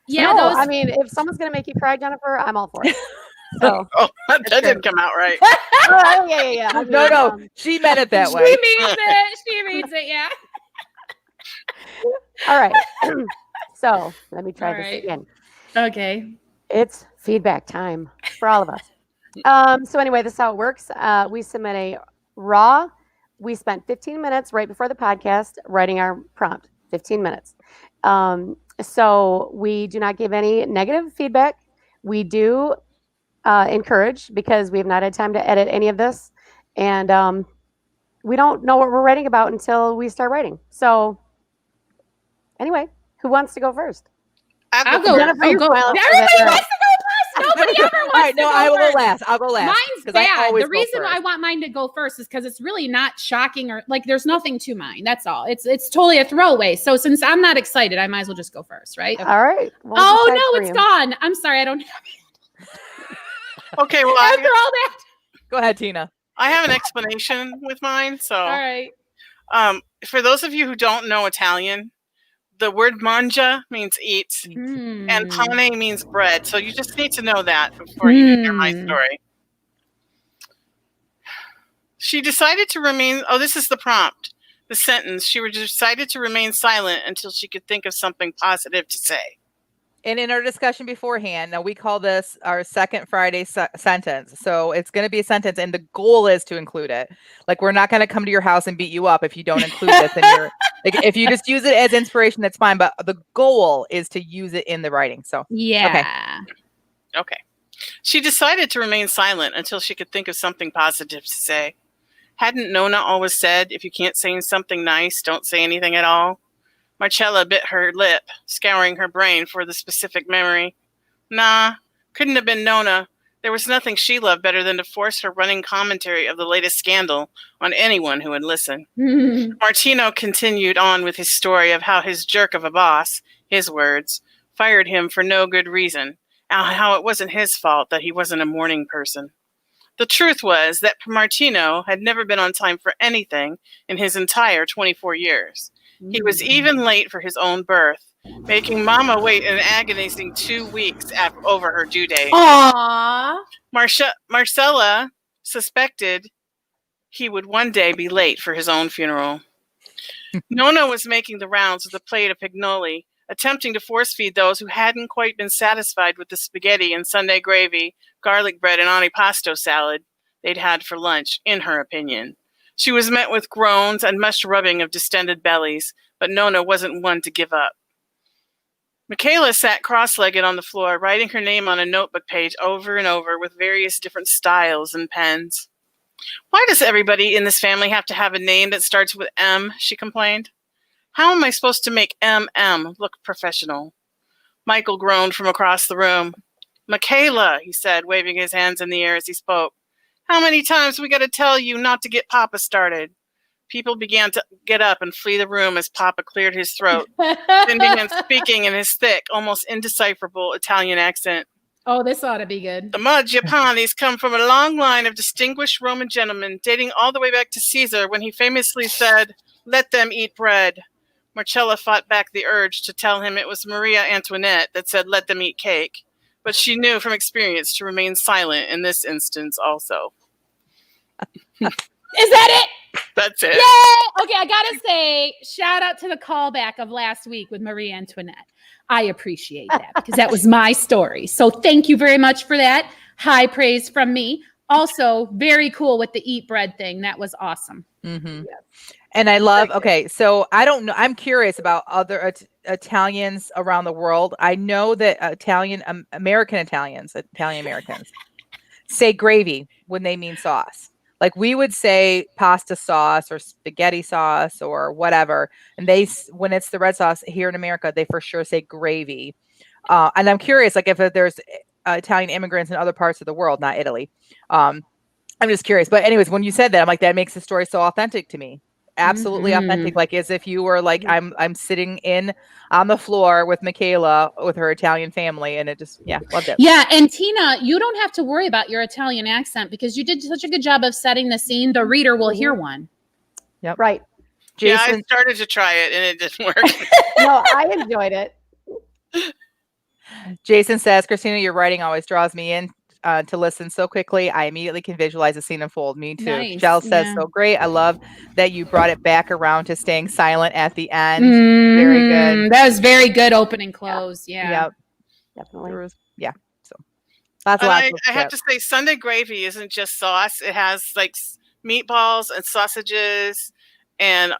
Yeah, No, I mean, if someone's gonna make you cry, Jennifer, I'm all for it. So Oh, that didn't come out right. oh, yeah. I mean, No, she meant it that way. She means it. She means it. Yeah. All right. So let me try All this right. again. Okay. It's feedback time for all of us. So anyway, this is how it works. We submit a raw. We spent 15 minutes right before the podcast writing our prompt. 15 minutes. So we do not give any negative feedback. We do encourage, because we have not had time to edit any of this, and we don't know what we're writing about until we start writing. So anyway, who wants to go first? I'll go. Jennifer, Oh, you're go. smiling. Everybody wants to go first. Nobody ever wants All right, to no, go I will first. go last. I'll go last. Mine's 'cause I bad. always The go reason first. I want mine to go first is because it's really not shocking, or like there's nothing to mine. That's all. It's totally a throwaway. So since I'm not excited, I might as well just go first, right? All right. We'll Oh decide no, for it's you. gone. I'm sorry, I don't have it. Okay, well, After all that. Go ahead, Tina. I have an explanation with mine. So, All right. for those of you who don't know Italian, the word mangia means eat, and pane means bread. So you just need to know that before you hear my story. She decided to remain. Oh, this is the prompt. The sentence. She decided to remain silent until she could think of something positive to say. And in our discussion beforehand, now we call this our second Friday sentence. So it's going to be a sentence, and the goal is to include it. Like, we're not going to come to your house and beat you up if you don't include this in your. Like, if you just use it as inspiration, that's fine. But the goal is to use it in the writing. So Yeah. Okay. She decided to remain silent until she could think of something positive to say. Hadn't Nona always said, if you can't say something nice, don't say anything at all? Marcella bit her lip, scouring her brain for the specific memory. Nah, couldn't have been Nona. There was nothing she loved better than to force her running commentary of the latest scandal on anyone who would listen. Martino continued on with his story of how his jerk of a boss, his words, fired him for no good reason, and how it wasn't his fault that he wasn't a morning person. The truth was that Martino had never been on time for anything in his entire 24 years. He was even late for his own birth, making Mama wait an agonizing 2 weeks over her due date. Aww. Marcella suspected he would one day be late for his own funeral. Nona was making the rounds with a plate of pignoli, attempting to force-feed those who hadn't quite been satisfied with the spaghetti and Sunday gravy, garlic bread, and antipasto salad they'd had for lunch, in her opinion. She was met with groans and much rubbing of distended bellies, but Nona wasn't one to give up. Michaela sat cross-legged on the floor, writing her name on a notebook page over and over with various different styles and pens. Why does everybody in this family have to have a name that starts with M? She complained. How am I supposed to make M.M. look professional? Michael groaned from across the room. Michaela, he said, waving his hands in the air as he spoke. How many times we got to tell you not to get Papa started? People began to get up and flee the room as Papa cleared his throat, then began speaking in his thick, almost indecipherable Italian accent. Oh, this ought to be good. The Mangiapanis come from a long line of distinguished Roman gentlemen, dating all the way back to Caesar, when he famously said, "Let them eat bread." Marcella fought back the urge to tell him it was Maria Antoinette that said, "Let them eat cake." But she knew from experience to remain silent in this instance also. Is that it? That's it. Yay! Okay, I gotta say, shout out to the callback of last week with Marie Antoinette. I appreciate that because that was my story. So thank you very much for that. High praise from me. also very cool with the eat bread thing. That was awesome. Mm-hmm. Yes. And I love, Very good. okay, so I don't know. I'm curious about other Italians around the world. I know that American Italians say gravy when they mean sauce. Like we would say pasta sauce or spaghetti sauce or whatever. And when it's the red sauce here in America, they for sure say gravy. And I'm curious, like if there's Italian immigrants in other parts of the world, not Italy. I'm just curious. But anyways, when you said that, I'm like, that makes the story so authentic to me. Absolutely authentic, like as if you were like I'm sitting on the floor with Michaela with her Italian family, and it just loved it. Yeah, and Tina, you don't have to worry about your Italian accent because you did such a good job of setting the scene. The reader will hear one. Yep. Right. Yeah, I Jason, started to try it and it didn't work. No, I enjoyed it. Jason says, Christina, your writing always draws me in to listen so quickly. I immediately can visualize the scene unfold. Me too. Nice, Jell says, yeah. so great. I love that you brought it back around to staying silent at the end. Very good. That was very good open and close. Yeah. Yep. Definitely. So lots And of I have to say, Sunday gravy isn't just sauce. It has like meatballs and sausages and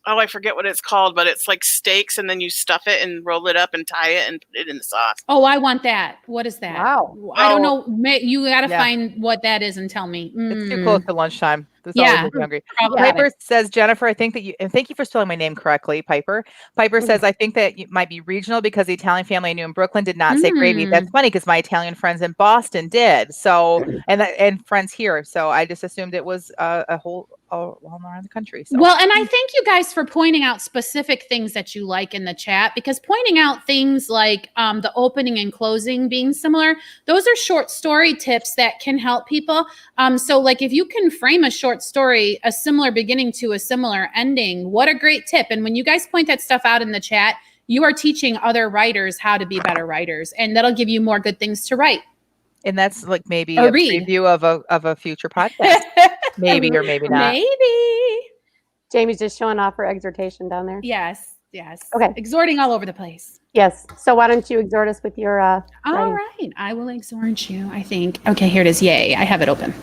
I forget what it's called, but it's like steaks, and then you stuff it and roll it up and tie it and put it in the sauce. Oh, I want that. What is that? Wow. I don't know. You got to Yeah. find what that is and tell me. It's too close to lunchtime. There's Yeah. always make me hungry. Probably. Piper says, Jennifer, I think that and thank you for spelling my name correctly, Piper. Piper says, I think that you might be regional because the Italian family I knew in Brooklyn did not say gravy. That's funny because my Italian friends in Boston did. So, and friends here. So I just assumed it was a whole all around the country. So. Well, and I thank you guys for pointing out specific things that you like in the chat, because pointing out things like the opening and closing being similar, those are short story tips that can help people. So like if you can frame a short story, a similar beginning to a similar ending, what a great tip. And when you guys point that stuff out in the chat, you are teaching other writers how to be better writers, and that'll give you more good things to write. And that's like maybe Or a read. preview of a future podcast. Maybe or maybe not. Maybe. Jamie's just showing off her exhortation down there. Yes. Okay. Exhorting all over the place. Yes. So why don't you exhort us with your All writing? right. I will exhort you, I think. Okay, here it is. Yay. I have it open.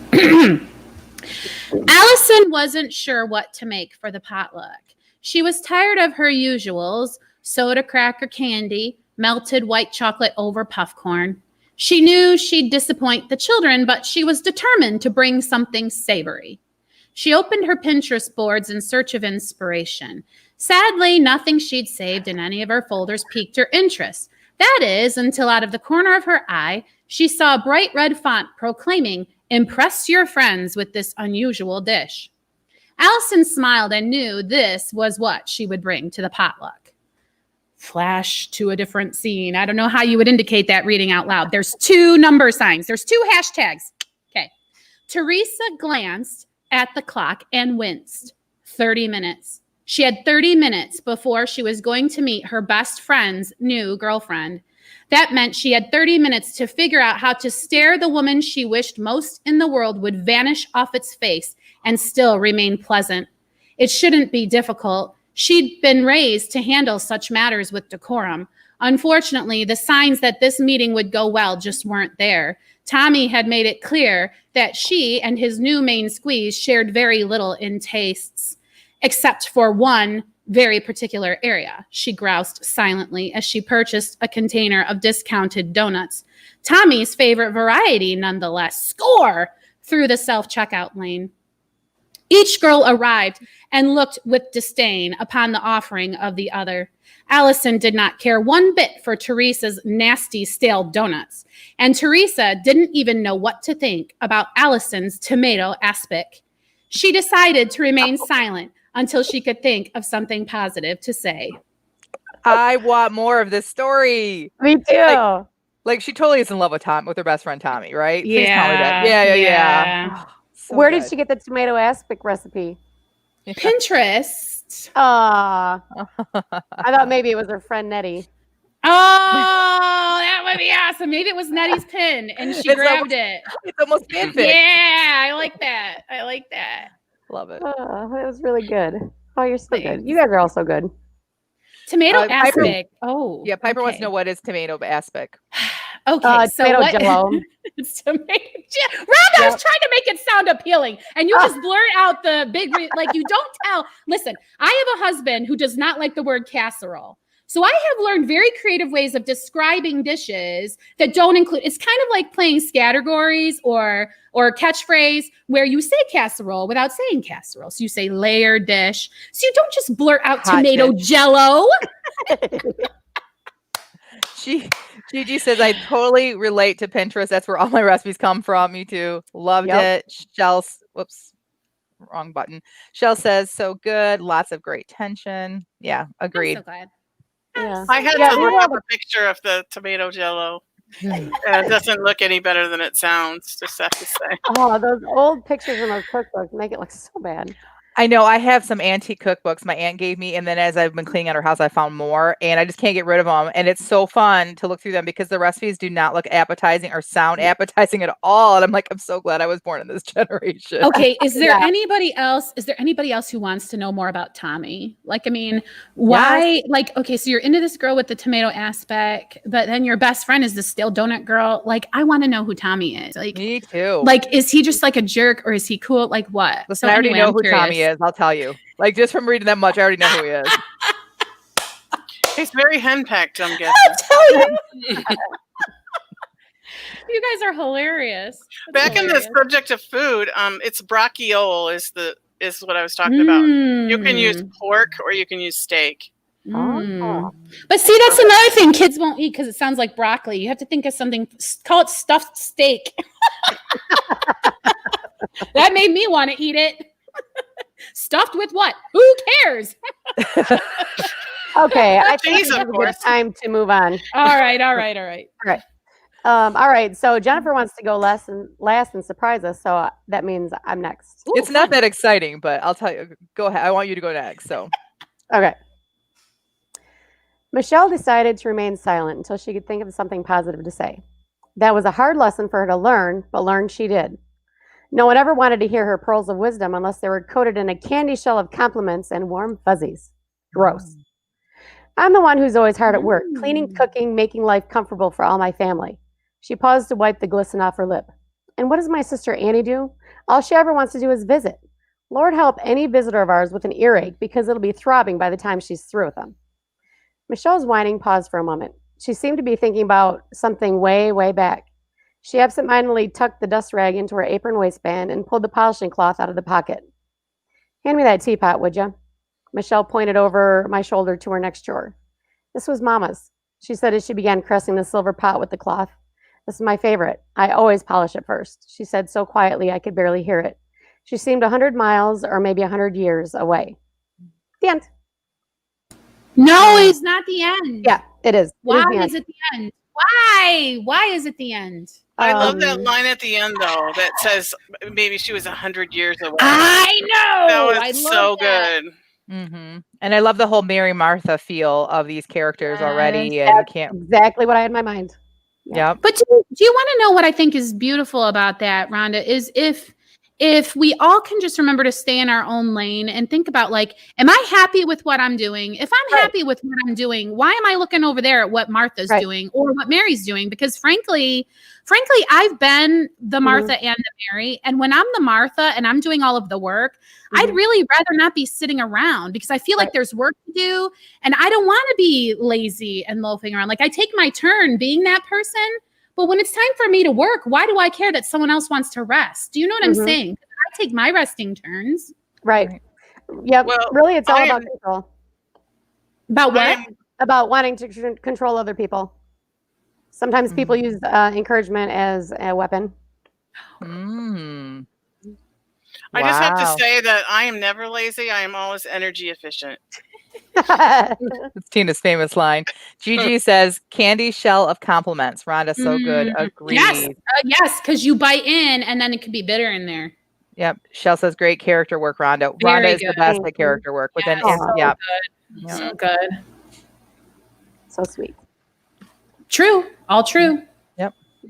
Allison wasn't sure what to make for the potluck. She was tired of her usuals: soda, cracker, candy, melted white chocolate over puffcorn. She knew she'd disappoint the children, but she was determined to bring something savory. She opened her Pinterest boards in search of inspiration. Sadly, nothing she'd saved in any of her folders piqued her interest. That is, until out of the corner of her eye, she saw a bright red font proclaiming, "Impress your friends with this unusual dish." Allison smiled and knew this was what she would bring to the potluck. Flash to a different scene. I don't know how you would indicate that reading out loud. There's 2 number signs. There's 2 hashtags. Okay. Teresa glanced at the clock and winced. 30 minutes. She had 30 minutes before she was going to meet her best friend's new girlfriend. That meant she had 30 minutes to figure out how to stare the woman she wished most in the world would vanish off its face and still remain pleasant. It shouldn't be difficult. She'd been raised to handle such matters with decorum. Unfortunately, the signs that this meeting would go well just weren't there. Tommy had made it clear that she and his new main squeeze shared very little in tastes, except for one very particular area. She groused silently as she purchased a container of discounted donuts. Tommy's favorite variety, nonetheless. Score! Through the self-checkout lane. Each girl arrived and looked with disdain upon the offering of the other. Allison did not care one bit for Teresa's nasty, stale donuts, and Teresa didn't even know what to think about Allison's tomato aspic. She decided to remain silent until she could think of something positive to say. I want more of this story. Me too. Like she totally is in love with her best friend Tommy, right? Please tell me that. Yeah. Yeah. Oh, so Where good. did she get the tomato aspic recipe? Pinterest. I thought maybe it was her friend Nettie. Oh, that would be awesome. Maybe it was Nettie's pin and she It's grabbed it. It's almost fanfic. Yeah, I like that. Love it. That was really good. Oh, you're so Thanks. good. You guys are all so good. Tomato Piper- aspic. Oh. Yeah, Piper wants to okay. know what is tomato aspic. Okay, so tomato what? jello. It's tomato jello. Rhonda, I was trying to make it sound appealing, and you just blurt out the big, like you don't tell. Listen, I have a husband who does not like the word casserole. So I have learned very creative ways of describing dishes that don't include, it's kind of like playing categories or catchphrase where you say casserole without saying casserole. So you say layer dish. So you don't just blurt out Hot tomato dish. jello. Gigi says, I totally relate to Pinterest. That's where all my recipes come from. Me too. Loved it. Shell, whoops, wrong button. Shell says, so good. Lots of great tension. Yeah, agreed. I'm so glad. Yeah. I had Yeah, to we look have up a picture of the tomato jello. And it doesn't look any better than it sounds, just have to say. Oh, those old pictures in those cookbooks make it look so bad. I know I have some antique cookbooks my aunt gave me, and then as I've been cleaning out her house, I found more, and I just can't get rid of them. And it's so fun to look through them because the recipes do not look appetizing or sound appetizing at all. And I'm like, I'm so glad I was born in this generation. Okay, is there Yeah. anybody else? Is there anybody else who wants to know more about Tommy? Like, I mean, why? Like, okay, so you're into this girl with the tomato aspect, but then your best friend is the stale donut girl. Like, I want to know who Tommy is. Like, Me too. like, is he just like a jerk or is he cool? Like, what? Listen, I already anyway, know I'm who curious. Tommy is. I'll tell you. Like, just from reading that much, I already know who he is. He's very henpecked, I'm guessing. Tell you. You guys are hilarious. That's Back in the hilarious. subject of food, it's bracciole is what I was talking about. You can use pork or you can use steak. Oh. But see, that's another thing kids won't eat because it sounds like broccoli. You have to think of something. Call it stuffed steak. That made me want to eat it. Stuffed with what? Who cares? Okay, I think Cheese, it's of a good course. time to move on. All right. All right, so Jennifer wants to go last and surprise us, so that means I'm next. Ooh, It's not fun. that exciting, but I'll tell you. Go ahead. I want you to go next. So, Okay. Michelle decided to remain silent until she could think of something positive to say. That was a hard lesson for her to learn, but learn she did. No one ever wanted to hear her pearls of wisdom unless they were coated in a candy shell of compliments and warm fuzzies. Gross. I'm the one who's always hard at work, cleaning, cooking, making life comfortable for all my family. She paused to wipe the glisten off her lip. And what does my sister Annie do? All she ever wants to do is visit. Lord help any visitor of ours with an earache because it'll be throbbing by the time she's through with them. Michelle's whining paused for a moment. She seemed to be thinking about something way, way back. She absentmindedly tucked the dust rag into her apron waistband and pulled the polishing cloth out of the pocket. Hand me that teapot, would you? Michelle pointed over my shoulder to her next drawer. This was Mama's, she said as she began caressing the silver pot with the cloth. This is my favorite. I always polish it first, she said so quietly I could barely hear it. She seemed 100 miles or maybe 100 years away. The end. No, it's not the end. Yeah, it is. Why It is the end. is it the end? Why? Why is it the end? I love that line at the end, though, that says maybe she was 100 years away. I know. That was I love so that. good. and I love the whole Mary Martha feel of these characters already. And That's exactly what I had in my mind. Yep. But do you want to know what I think is beautiful about that, Rhonda, is if we all can just remember to stay in our own lane and think about, like, am I happy with what I'm doing? If I'm happy with what I'm doing, why am I looking over there at what Martha's doing or what Mary's doing? Because frankly, I've been the Martha and the Mary. And when I'm the Martha and I'm doing all of the work, I'd really rather not be sitting around because I feel like there's work to do and I don't want to be lazy and loafing around. Like, I take my turn being that person. But when it's time for me to work, why do I care that someone else wants to rest? Do you know what I'm saying? I take my resting turns. Right. Yeah. Well, really, it's all about control. About what? About wanting to control other people. Sometimes people use encouragement as a weapon. Mm. I just have Wow. to say that I am never lazy. I am always energy efficient. It's Tina's famous line. Gigi says, candy shell of compliments. Rhonda, so good. Agreed. Yes, because you bite in and then it could be bitter in there. Yep. Shell says, great character work, Rhonda. Very Rhonda is the good. best at character work. Within, Good. Yeah. So good. So sweet. True. All true.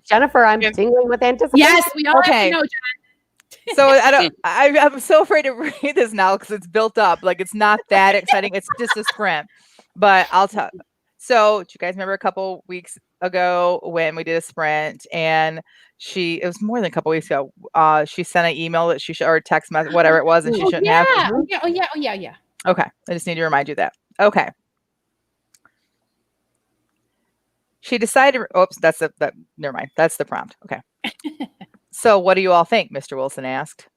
Jennifer, I'm tingling with anticipation. Yes, we all have Okay. to know, Jen. So I'm so afraid to read this now because it's built up. Like, it's not that exciting. It's just a sprint. But I'll tell. So do you guys remember a couple weeks ago when we did a sprint and it was more than a couple weeks ago. She sent an email that or a text message, whatever it was, and she shouldn't have. Yeah. Okay. I just need to remind you of that. Okay. She decided, oops, never mind. That's the prompt. Okay. So what do you all think? Mr. Wilson asked.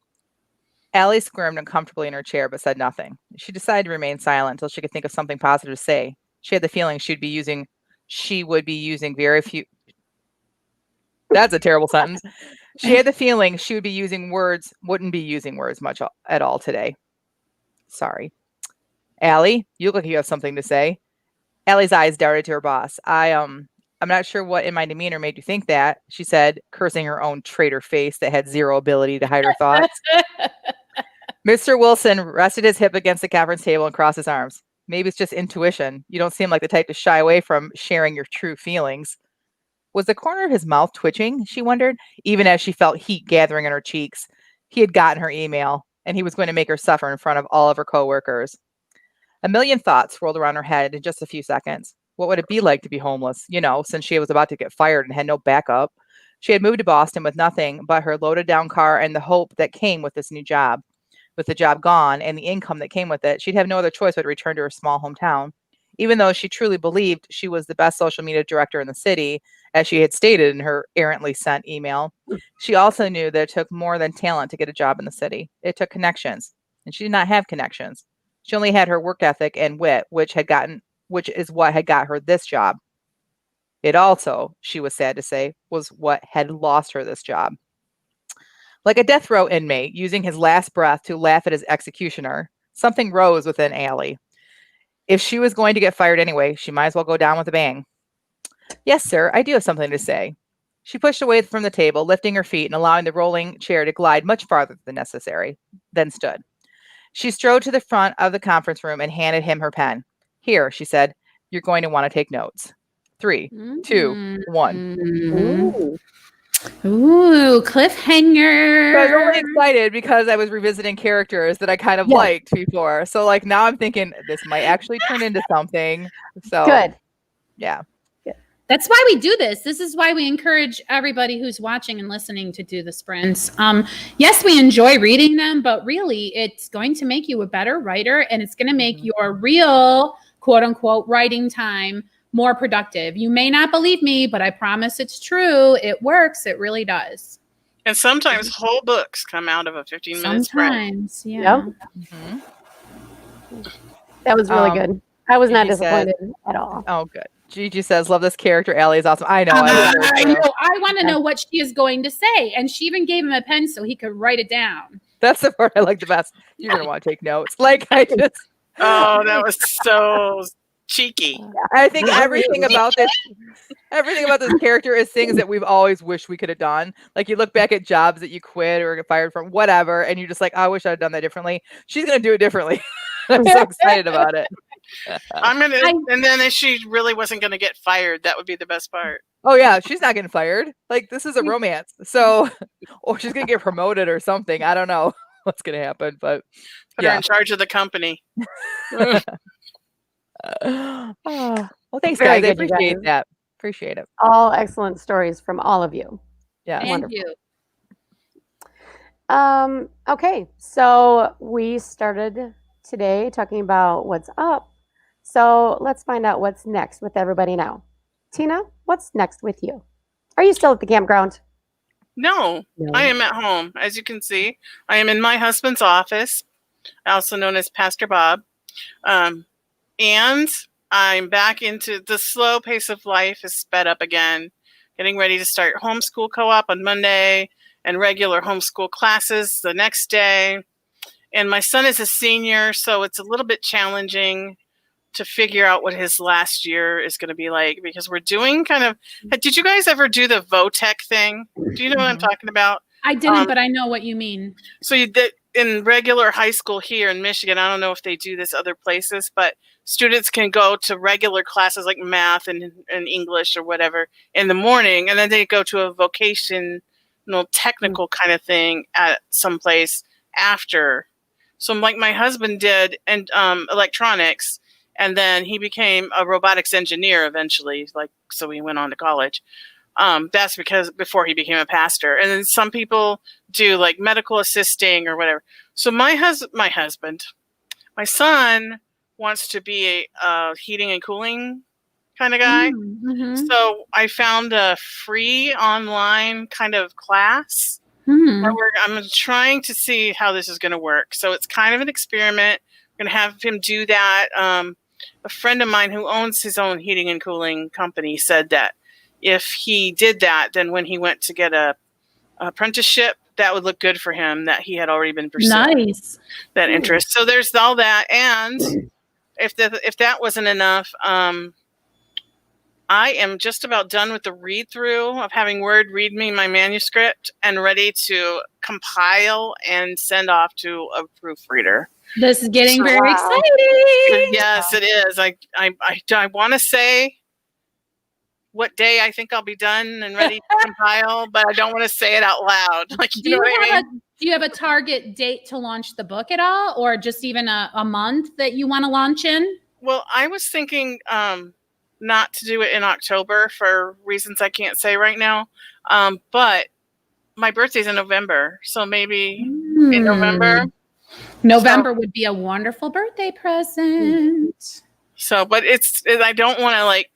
Allie squirmed uncomfortably in her chair, but said nothing. She decided to remain silent until she could think of something positive to say. She had the feeling she would be using very few. That's a terrible sentence. She had the feeling she wouldn't be using words much at all today. Sorry. Allie, you look like you have something to say. Allie's eyes darted to her boss. I'm not sure what in my demeanor made you think that, she said, cursing her own traitor face that had zero ability to hide her thoughts. Mr. Wilson rested his hip against the conference table and crossed his arms. Maybe it's just intuition. You don't seem like the type to shy away from sharing your true feelings. Was the corner of his mouth twitching, she wondered, even as she felt heat gathering in her cheeks. He had gotten her email, and he was going to make her suffer in front of all of her coworkers. A million thoughts rolled around her head in just a few seconds. What would it be like to be homeless, since she was about to get fired and had no backup? She had moved to Boston with nothing but her loaded down car and the hope that came with this new job. With the job gone and the income that came with it, she'd have no other choice but to return to her small hometown. Even though she truly believed she was the best social media director in the city, as she had stated in her errantly sent email, she also knew that it took more than talent to get a job in the city. It took connections, and she did not have connections. She only had her work ethic and wit, which is what had got her this job. It also, she was sad to say, was what had lost her this job. Like a death row inmate using his last breath to laugh at his executioner, something rose within Allie. If she was going to get fired anyway, she might as well go down with a bang. Yes, sir, I do have something to say. She pushed away from the table, lifting her feet and allowing the rolling chair to glide much farther than necessary, then stood. She strode to the front of the conference room and handed him her pen. Here, she said, you're going to want to take notes. 3, 2, 1. Ooh, cliffhanger. So I was really excited because I was revisiting characters that I kind of liked before. So now I'm thinking this might actually turn into something. So good. Yeah. That's why we do this. This is why we encourage everybody who's watching and listening to do the sprints. Yes, we enjoy reading them, but really it's going to make you a better writer, and it's going to make your real quote unquote writing time more productive. You may not believe me, but I promise it's true. It works. It really does. And sometimes whole books come out of a 15-minute sprint. Sometimes, yeah. That was really good. I was not Gigi disappointed at all. Oh, good. Gigi says, love this character. Allie is awesome. I know. I know. I want to know what she is going to say. And she even gave him a pen so he could write it down. That's the part I like the best. You're going to want to take notes. Oh, that was so cheeky. I think everything about this character is things that we've always wished we could have done. Like you look back at jobs that you quit or get fired from, whatever, and you're just like, I wish I'd done that differently. She's going to do it differently. I'm so excited about it. And then if she really wasn't gonna get fired, that would be the best part. Oh yeah, she's not getting fired. Like this is a romance. So, or she's gonna get promoted or something. I don't know what's gonna happen, but put her in charge of the company. Well, thanks guys. I appreciate that. Appreciate it. All excellent stories from all of you. Yeah, and wonderful. You. Okay, so we started today talking about what's up. So let's find out what's next with everybody now. Tina, what's next with you? Are you still at the campground? No, I am at home. As you can see, I am in my husband's office, also known as Pastor Bob. And I'm back into the slow pace of life is sped up again, getting ready to start homeschool co-op on Monday and regular homeschool classes the next day. And my son is a senior, so it's a little bit challenging to figure out what his last year is going to be like, because we're doing did you guys ever do the VOTEC thing? Do you know what I'm talking about? I didn't, but I know what you mean. So in regular high school here in Michigan, I don't know if they do this other places, but students can go to regular classes like math and English or whatever in the morning, and then they go to a vocational technical kind of thing at some place after. So like my husband did and electronics, and then he became a robotics engineer eventually. So he went on to college. That's because before he became a pastor. And then some people do like medical assisting or whatever. So my son wants to be a heating and cooling kind of guy. Mm-hmm. So I found a free online kind of class. Mm-hmm. I'm trying to see how this is going to work. So it's kind of an experiment. I'm going to have him do that. A friend of mine who owns his own heating and cooling company said that if he did that, then when he went to get a apprenticeship, that would look good for him, that he had already been pursuing that interest. So there's all that. And if that wasn't enough, I am just about done with the read through of having Word read me my manuscript and ready to compile and send off to a proofreader. This is getting very exciting. Yes, it is. I want to say what day I think I'll be done and ready to compile, but I don't want to say it out loud. Like, Do you have a target date to launch the book at all, or just even a month that you want to launch in? Well, I was thinking not to do it in October for reasons I can't say right now. But my birthday's in November, so maybe in November. November would be a wonderful birthday present. So, but I don't want to like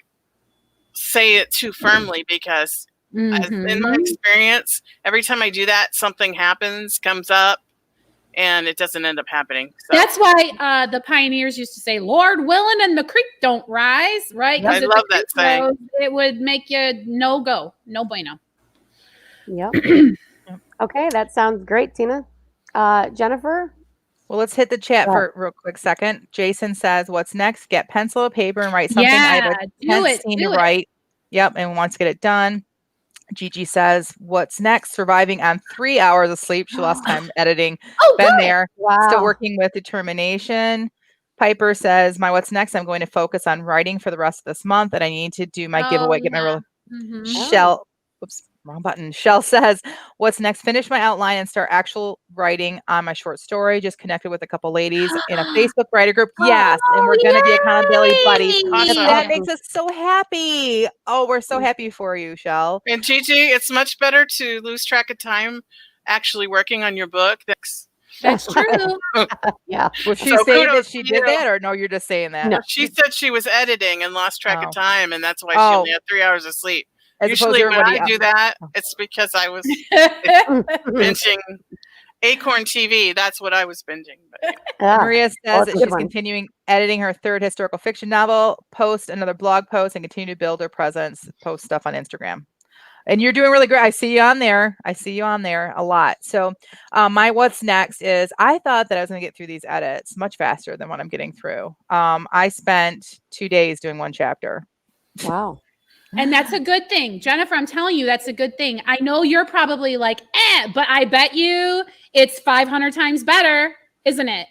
say it too firmly because in my experience, every time I do that, something comes up, and it doesn't end up happening. So. That's why the pioneers used to say, Lord willing and the creek don't rise, right? I love that saying. It would make you no bueno. Yep. Okay, that sounds great, Tina. Jennifer? Well, let's hit the chat for a real quick second. Jason says, what's next? Get pencil, paper, and write something. I have a tense scene to write. Yep, and wants to get it done. Gigi says, what's next? Surviving on 3 hours of sleep. She lost time editing. Been there. Wow. Still working with determination. Piper says, my what's next? I'm going to focus on writing for the rest of this month, and I need to do my giveaway. Get my Shell. Whoops. Wrong button. Shell says, what's next? Finish my outline and start actual writing on my short story. Just connected with a couple ladies in a Facebook writer group. Yes. And we're going to be accountability buddies. Awesome. That makes us so happy. Oh, we're so happy for you, Shell. And Gigi, it's much better to lose track of time actually working on your book. That's true. Yeah. Was she saying that she did that, or no, you're just saying that? No, she said she was editing and lost track of time, and that's why she only had 3 hours of sleep. Usually when I do that, it's because I was binging Acorn TV. That's what I was binging. But, Maria says that she's continuing editing her third historical fiction novel, post another blog post, and continue to build her presence, post stuff on Instagram. And you're doing really great. I see you on there. A lot. So my what's next is I thought that I was going to get through these edits much faster than what I'm getting through. I spent 2 days doing one chapter. Wow. And that's a good thing. Jennifer, I'm telling you, that's a good thing. I know you're probably like, but I bet you it's 500 times better, isn't it?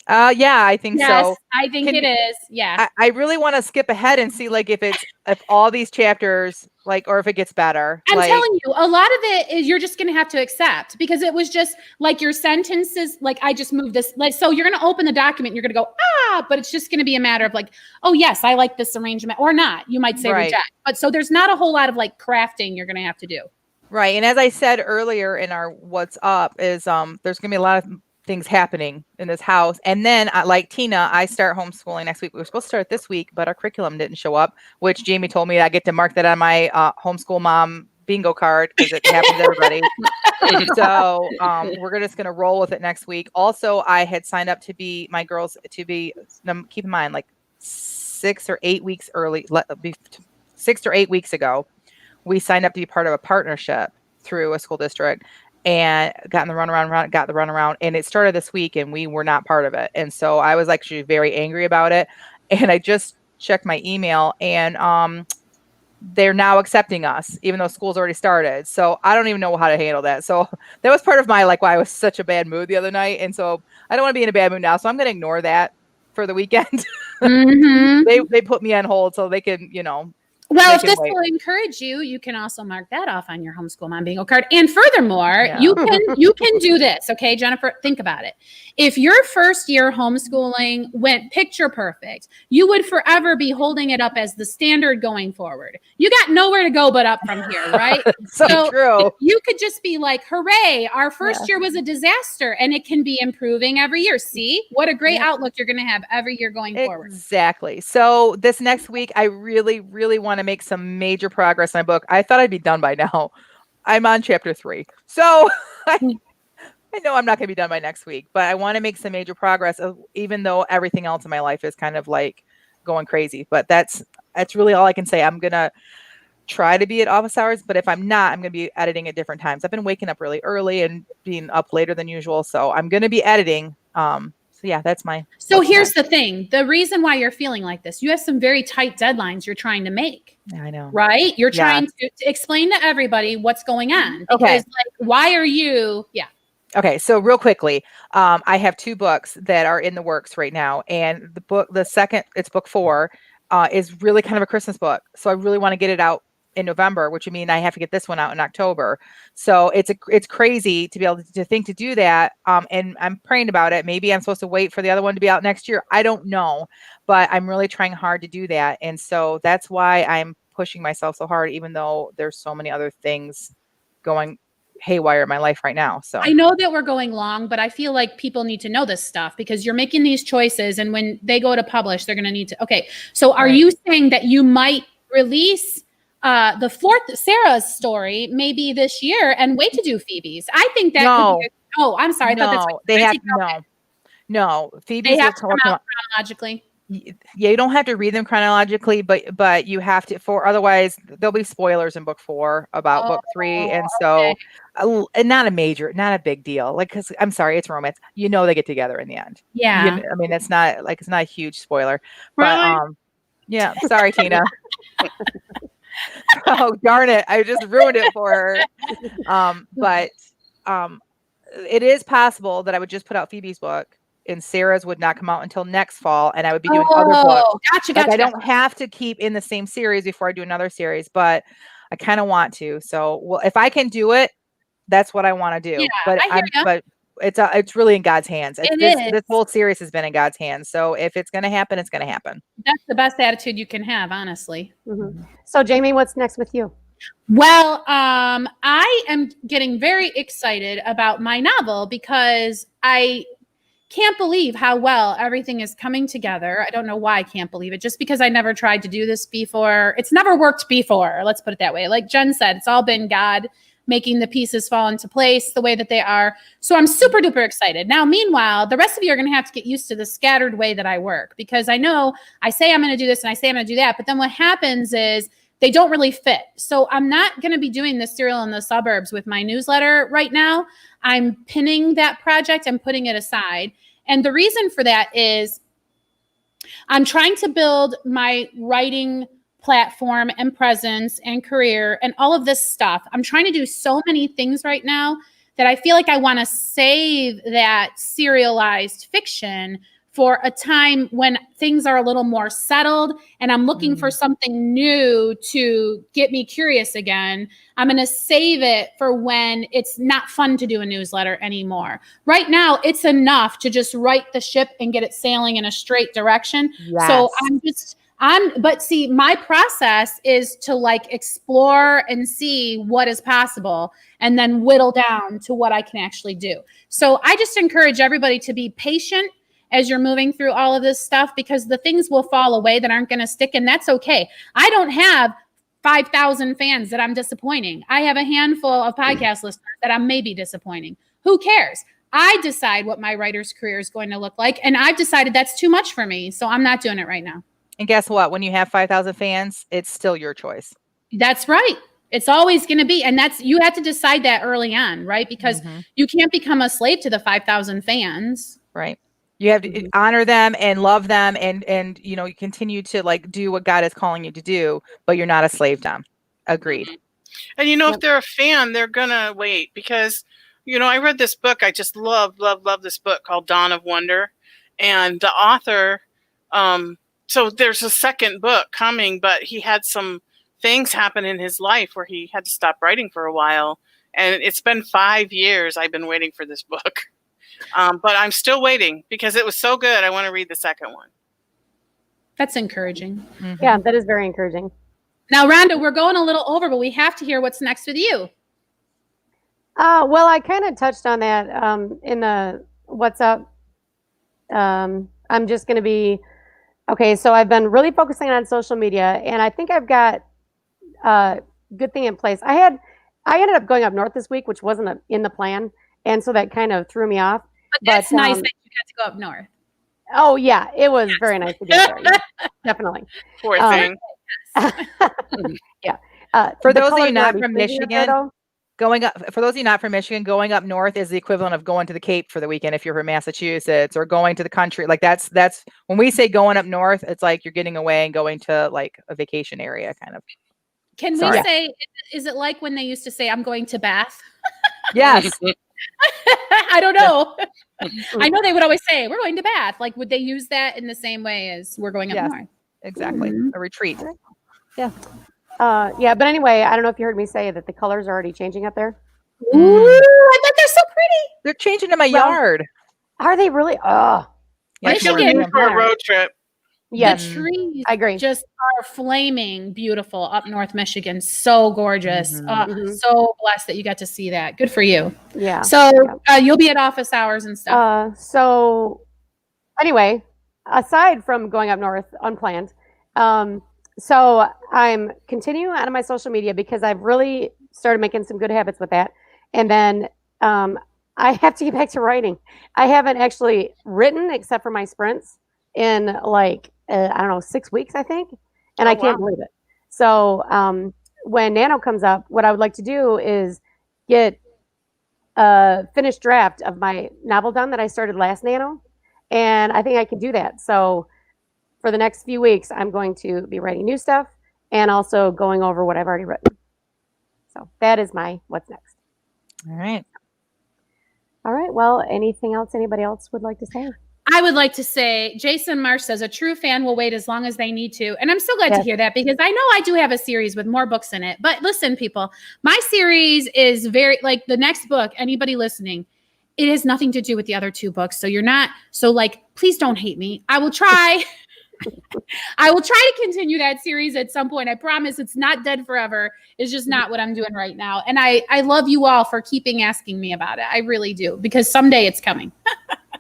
Yeah, I think so. Yes, I think it is. Yeah. I really want to skip ahead and see like if all these chapters or if it gets better. I'm telling you, a lot of it is you're just going to have to accept, because it was just like your sentences. Like I just moved this. So you're going to open the document and you're going to go, but it's just going to be a matter of like, oh yes, I like this arrangement, or not. You might say reject. But so there's not a whole lot of like crafting you're going to have to do. Right. And as I said earlier in our what's up is there's going to be a lot of things happening in this house. And then like Tina, I start homeschooling next week. We were supposed to start this week, but our curriculum didn't show up, which Jamie told me I get to mark that on my homeschool mom bingo card because it happens to everybody. So we're just going to roll with it next week. Also, I had signed up to be my girls to be, keep in mind, like 6 or 8 weeks early, 6 or 8 weeks ago, we signed up to be part of a partnership through a school district. And got the runaround, and it started this week, and we were not part of it. And so I was actually very angry about it. And I just checked my email, and they're now accepting us, even though school's already started. So I don't even know how to handle that. So that was part of my why I was such a bad mood the other night. And so I don't want to be in a bad mood now. So I'm going to ignore that for the weekend. Mm-hmm. They put me on hold so they can, Well, if They can this wait. will encourage you, you can also mark that off on your homeschool mom bingo card. And furthermore, Yeah. you can do this. Okay, Jennifer, think about it. If your first year homeschooling went picture perfect, you would forever be holding it up as the standard going forward. You got nowhere to go but up from here, right? So true. You could just be like, hooray, our first year was a disaster, and it can be improving every year. See, what a great outlook you're going to have every year going forward. Exactly. So this next week, I really, really want to make some major progress in my book. I thought I'd be done by now. I'm on chapter 3. So I know I'm not going to be done by next week, but I want to make some major progress, even though everything else in my life is kind of like going crazy. But that's really all I can say. I'm going to try to be at office hours, but if I'm not, I'm going to be editing at different times. I've been waking up really early and being up later than usual. So I'm going to be editing. So yeah, that's my. So here's the thing. The reason why you're feeling like this, you have some very tight deadlines you're trying to make. Yeah, I know. Right? You're trying to explain to everybody what's going on. Because like, why are you? Yeah. Okay. So real quickly, I have 2 books that are in the works right now. And the second, it's book 4, is really kind of a Christmas book. So I really want to get it out in November, which would mean I have to get this one out in October. So it's crazy to be able to think to do that. And I'm praying about it. Maybe I'm supposed to wait for the other one to be out next year. I don't know, but I'm really trying hard to do that. And so that's why I'm pushing myself so hard, even though there's so many other things going haywire in my life right now. So I know that we're going long, but I feel like people need to know this stuff because you're making these choices. And when they go to publish, they're going to need to. Okay. So are you saying that you might release the 4th Sarah's story maybe this year and wait to do Phoebe's? I think that could be I'm sorry. I thought that's what they have no. Phoebe's they have to come out chronologically. Yeah, you don't have to read them chronologically, but you have to, otherwise there'll be spoilers in book 4 about book 3, and so and not a big deal. Like, because I'm sorry, it's romance. They get together in the end. Yeah, I mean, it's not a huge spoiler. Really? But yeah, sorry, Tina. Oh darn it! I just ruined it for her. But it is possible that I would just put out Phoebe's book, and Sarah's would not come out until next fall, and I would be doing other books. Gotcha. I don't have to keep in the same series before I do another series, but I kind of want to. So, if I can do it, that's what I want to do. Yeah, but I hear ya. But it's really in God's hands. It This whole series has been in God's hands. So if it's going to happen, it's going to happen. That's the best attitude you can have, honestly. Mm-hmm. So Jamie, what's next with you? Well, I am getting very excited about my novel because I can't believe how well everything is coming together. I don't know why I can't believe it, just because I never tried to do this before. It's never worked before. Let's put it that way. Like Jen said, it's all been God making the pieces fall into place the way that they are. So I'm super duper excited. Now, meanwhile, the rest of you are going to have to get used to the scattered way that I work, because I know I say I'm going to do this and I say I'm going to do that, but then what happens is they don't really fit. So I'm not going to be doing the Serial in the Suburbs with my newsletter right now. I'm pinning that project and putting it aside. And the reason for that is I'm trying to build my writing platform and presence and career and all of this stuff. I'm trying to do so many things right now that I feel like I want to save that serialized fiction for a time when things are a little more settled and I'm looking for something new to get me curious again. I'm going to save it for when it's not fun to do a newsletter anymore. Right now, it's enough to just right the ship and get it sailing in a straight direction. Yes. So but see, my process is to like explore and see what is possible and then whittle down to what I can actually do. So I just encourage everybody to be patient as you're moving through all of this stuff, because the things will fall away that aren't going to stick. And that's okay. I don't have 5,000 fans that I'm disappointing. I have a handful of podcast listeners that I'm maybe disappointing. Who cares? I decide what my writer's career is going to look like. And I've decided that's too much for me. So I'm not doing it right now. And guess what? When you have 5,000 fans, it's still your choice. That's right. It's always going to be. And you have to decide that early on, right? Because you can't become a slave to the 5,000 fans. Right. You have to honor them and love them and you continue to like do what God is calling you to do, but you're not a slave to them. Agreed. And if they're a fan, they're going to wait because, I read this book. I just love this book called Dawn of Wonder. And the author, so there's a second book coming, but he had some things happen in his life where he had to stop writing for a while. And it's been 5 years I've been waiting for this book. But I'm still waiting because it was so good. I want to read the second one. That's encouraging. Mhm. Yeah, that is very encouraging. Now, Rhonda, we're going a little over, but we have to hear what's next with you. Well, I kind of touched on that in the What's Up. I'm just going to be, okay, so I've been really focusing on social media, and I think I've got a good thing in place. I ended up going up north this week, which wasn't in the plan, and so that kind of threw me off. But that's nice that you got to go up north. Oh, yeah, it was very nice to be there. Yeah, definitely. Poor thing. Yeah. For the those of you colors not are from already changing up there, Michigan, for those of you not from Michigan, going up north is the equivalent of going to the Cape for the weekend if you're from Massachusetts, or going to the country. Like that's when we say going up north, it's like you're getting away and going to like a vacation area kind of. Can we Sorry. say, is it like when they used to say, I'm going to Bath? Yes. I don't know. I know they would always say, we're going to Bath. Like, would they use that in the same way as we're going up Yes. north? Exactly. Mhm. A retreat. Yeah. yeah, but anyway, I don't know if you heard me say that the colors are already changing up there. Ooh, I bet they're so pretty. They're changing in my Well, yard. Are they really? Oh, Yeah, I if feel you were Michigan due doing- for a road trip. yes, The trees I agree. just are flaming beautiful up North Michigan. So gorgeous. Mhm. Mhm. So blessed that you got to see that. Good for you. Yeah. So you'll be at office hours and stuff. So anyway, aside from going up north unplanned, so I'm continuing on my social media because I've really started making some good habits with that. And then I have to get back to writing. I haven't actually written except for my sprints in like, I don't know, 6 weeks, I think. And Oh, I can't wow. believe it. So when Nano comes up, what I would like to do is get a finished draft of my novel done that I started last Nano. And I think I can do that. So for the next few weeks, I'm going to be writing new stuff and also going over what I've already written. So that is my what's next. All right. All right. Well, anything else anybody else would like to say? I would like to say, Jason Marsh says, a true fan will wait as long as they need to. And I'm so glad to Yes. hear that, because I know I do have a series with more books in it. But listen, people, my series is very, like the next book, anybody listening, it has nothing to do with the other two books. So you're not, so like, please don't hate me. I will try. I will try to continue that series at some point. I promise it's not dead forever. It's just not what I'm doing right now. And I love you all for keeping asking me about it. I really do, because someday it's coming.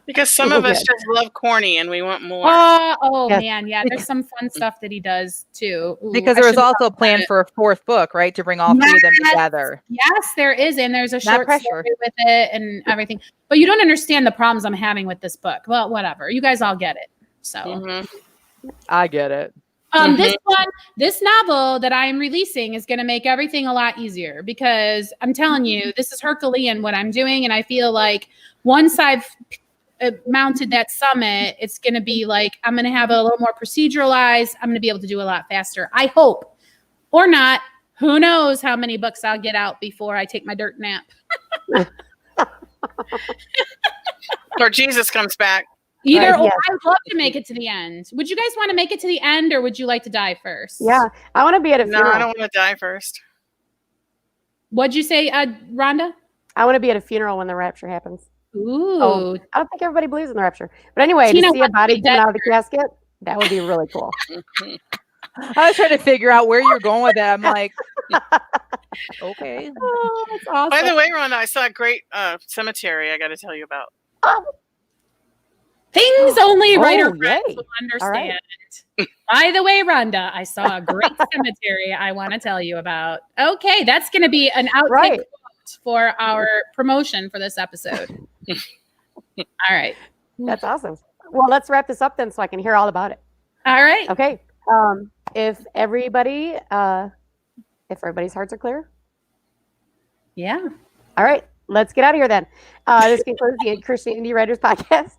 Because some of us just love corny and we want more. Oh Yes. man, yeah. There's some fun stuff that he does too. Ooh, Because I there was should've also a thought plan about it. for a fourth book, right? To bring all three of them Yes. together. Yes, there is, and there's a Not short pressure. story with it and everything. But you don't understand the problems I'm having with this book. Well, whatever. You guys all get it. So, Mhm. I get it. this novel that I am releasing is going to make everything a lot easier, because I'm telling you, this is Herculean what I'm doing, and I feel like once I've mounted that summit, it's going to be like I'm going to have a little more proceduralized. I'm going to be able to do a lot faster. I hope, or not. Who knows how many books I'll get out before I take my dirt nap. Or Jesus comes back. Either Right, or. yes. I would love to make it to the end. Would you guys want to make it to the end, or would you like to die first? Yeah, I want to be at a No, funeral. I don't want to die first. What'd you say, Rhonda? I want to be at a funeral when the rapture happens. Ooh. Oh, I don't think everybody believes in the rapture. But anyway, Tina to see a wants to body be coming dead out of the casket, that would be really cool. I was trying to figure out where you're going with that. I'm like, okay. Oh, that's awesome. By the way, Rhonda, I saw a great cemetery I got to tell you about. Things only writer Oh, friends yay. will All right. understand. By the way, Rhonda, I saw a great cemetery I want to tell you about. Okay, that's going to be an outtake Right. quote for our promotion for this episode. All right. That's awesome. Well, let's wrap this up then so I can hear all about it. All right. Okay. If everybody's hearts are clear, Yeah. all right, let's get out of here then. This concludes the Christian Indie Writers Podcast.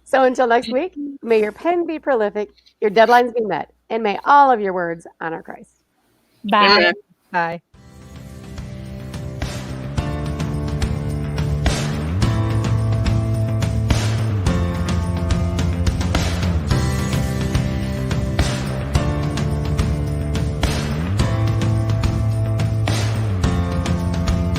So until next week, may your pen be prolific, your deadlines be met, and may all of your words honor Christ. Bye. Amen. Bye.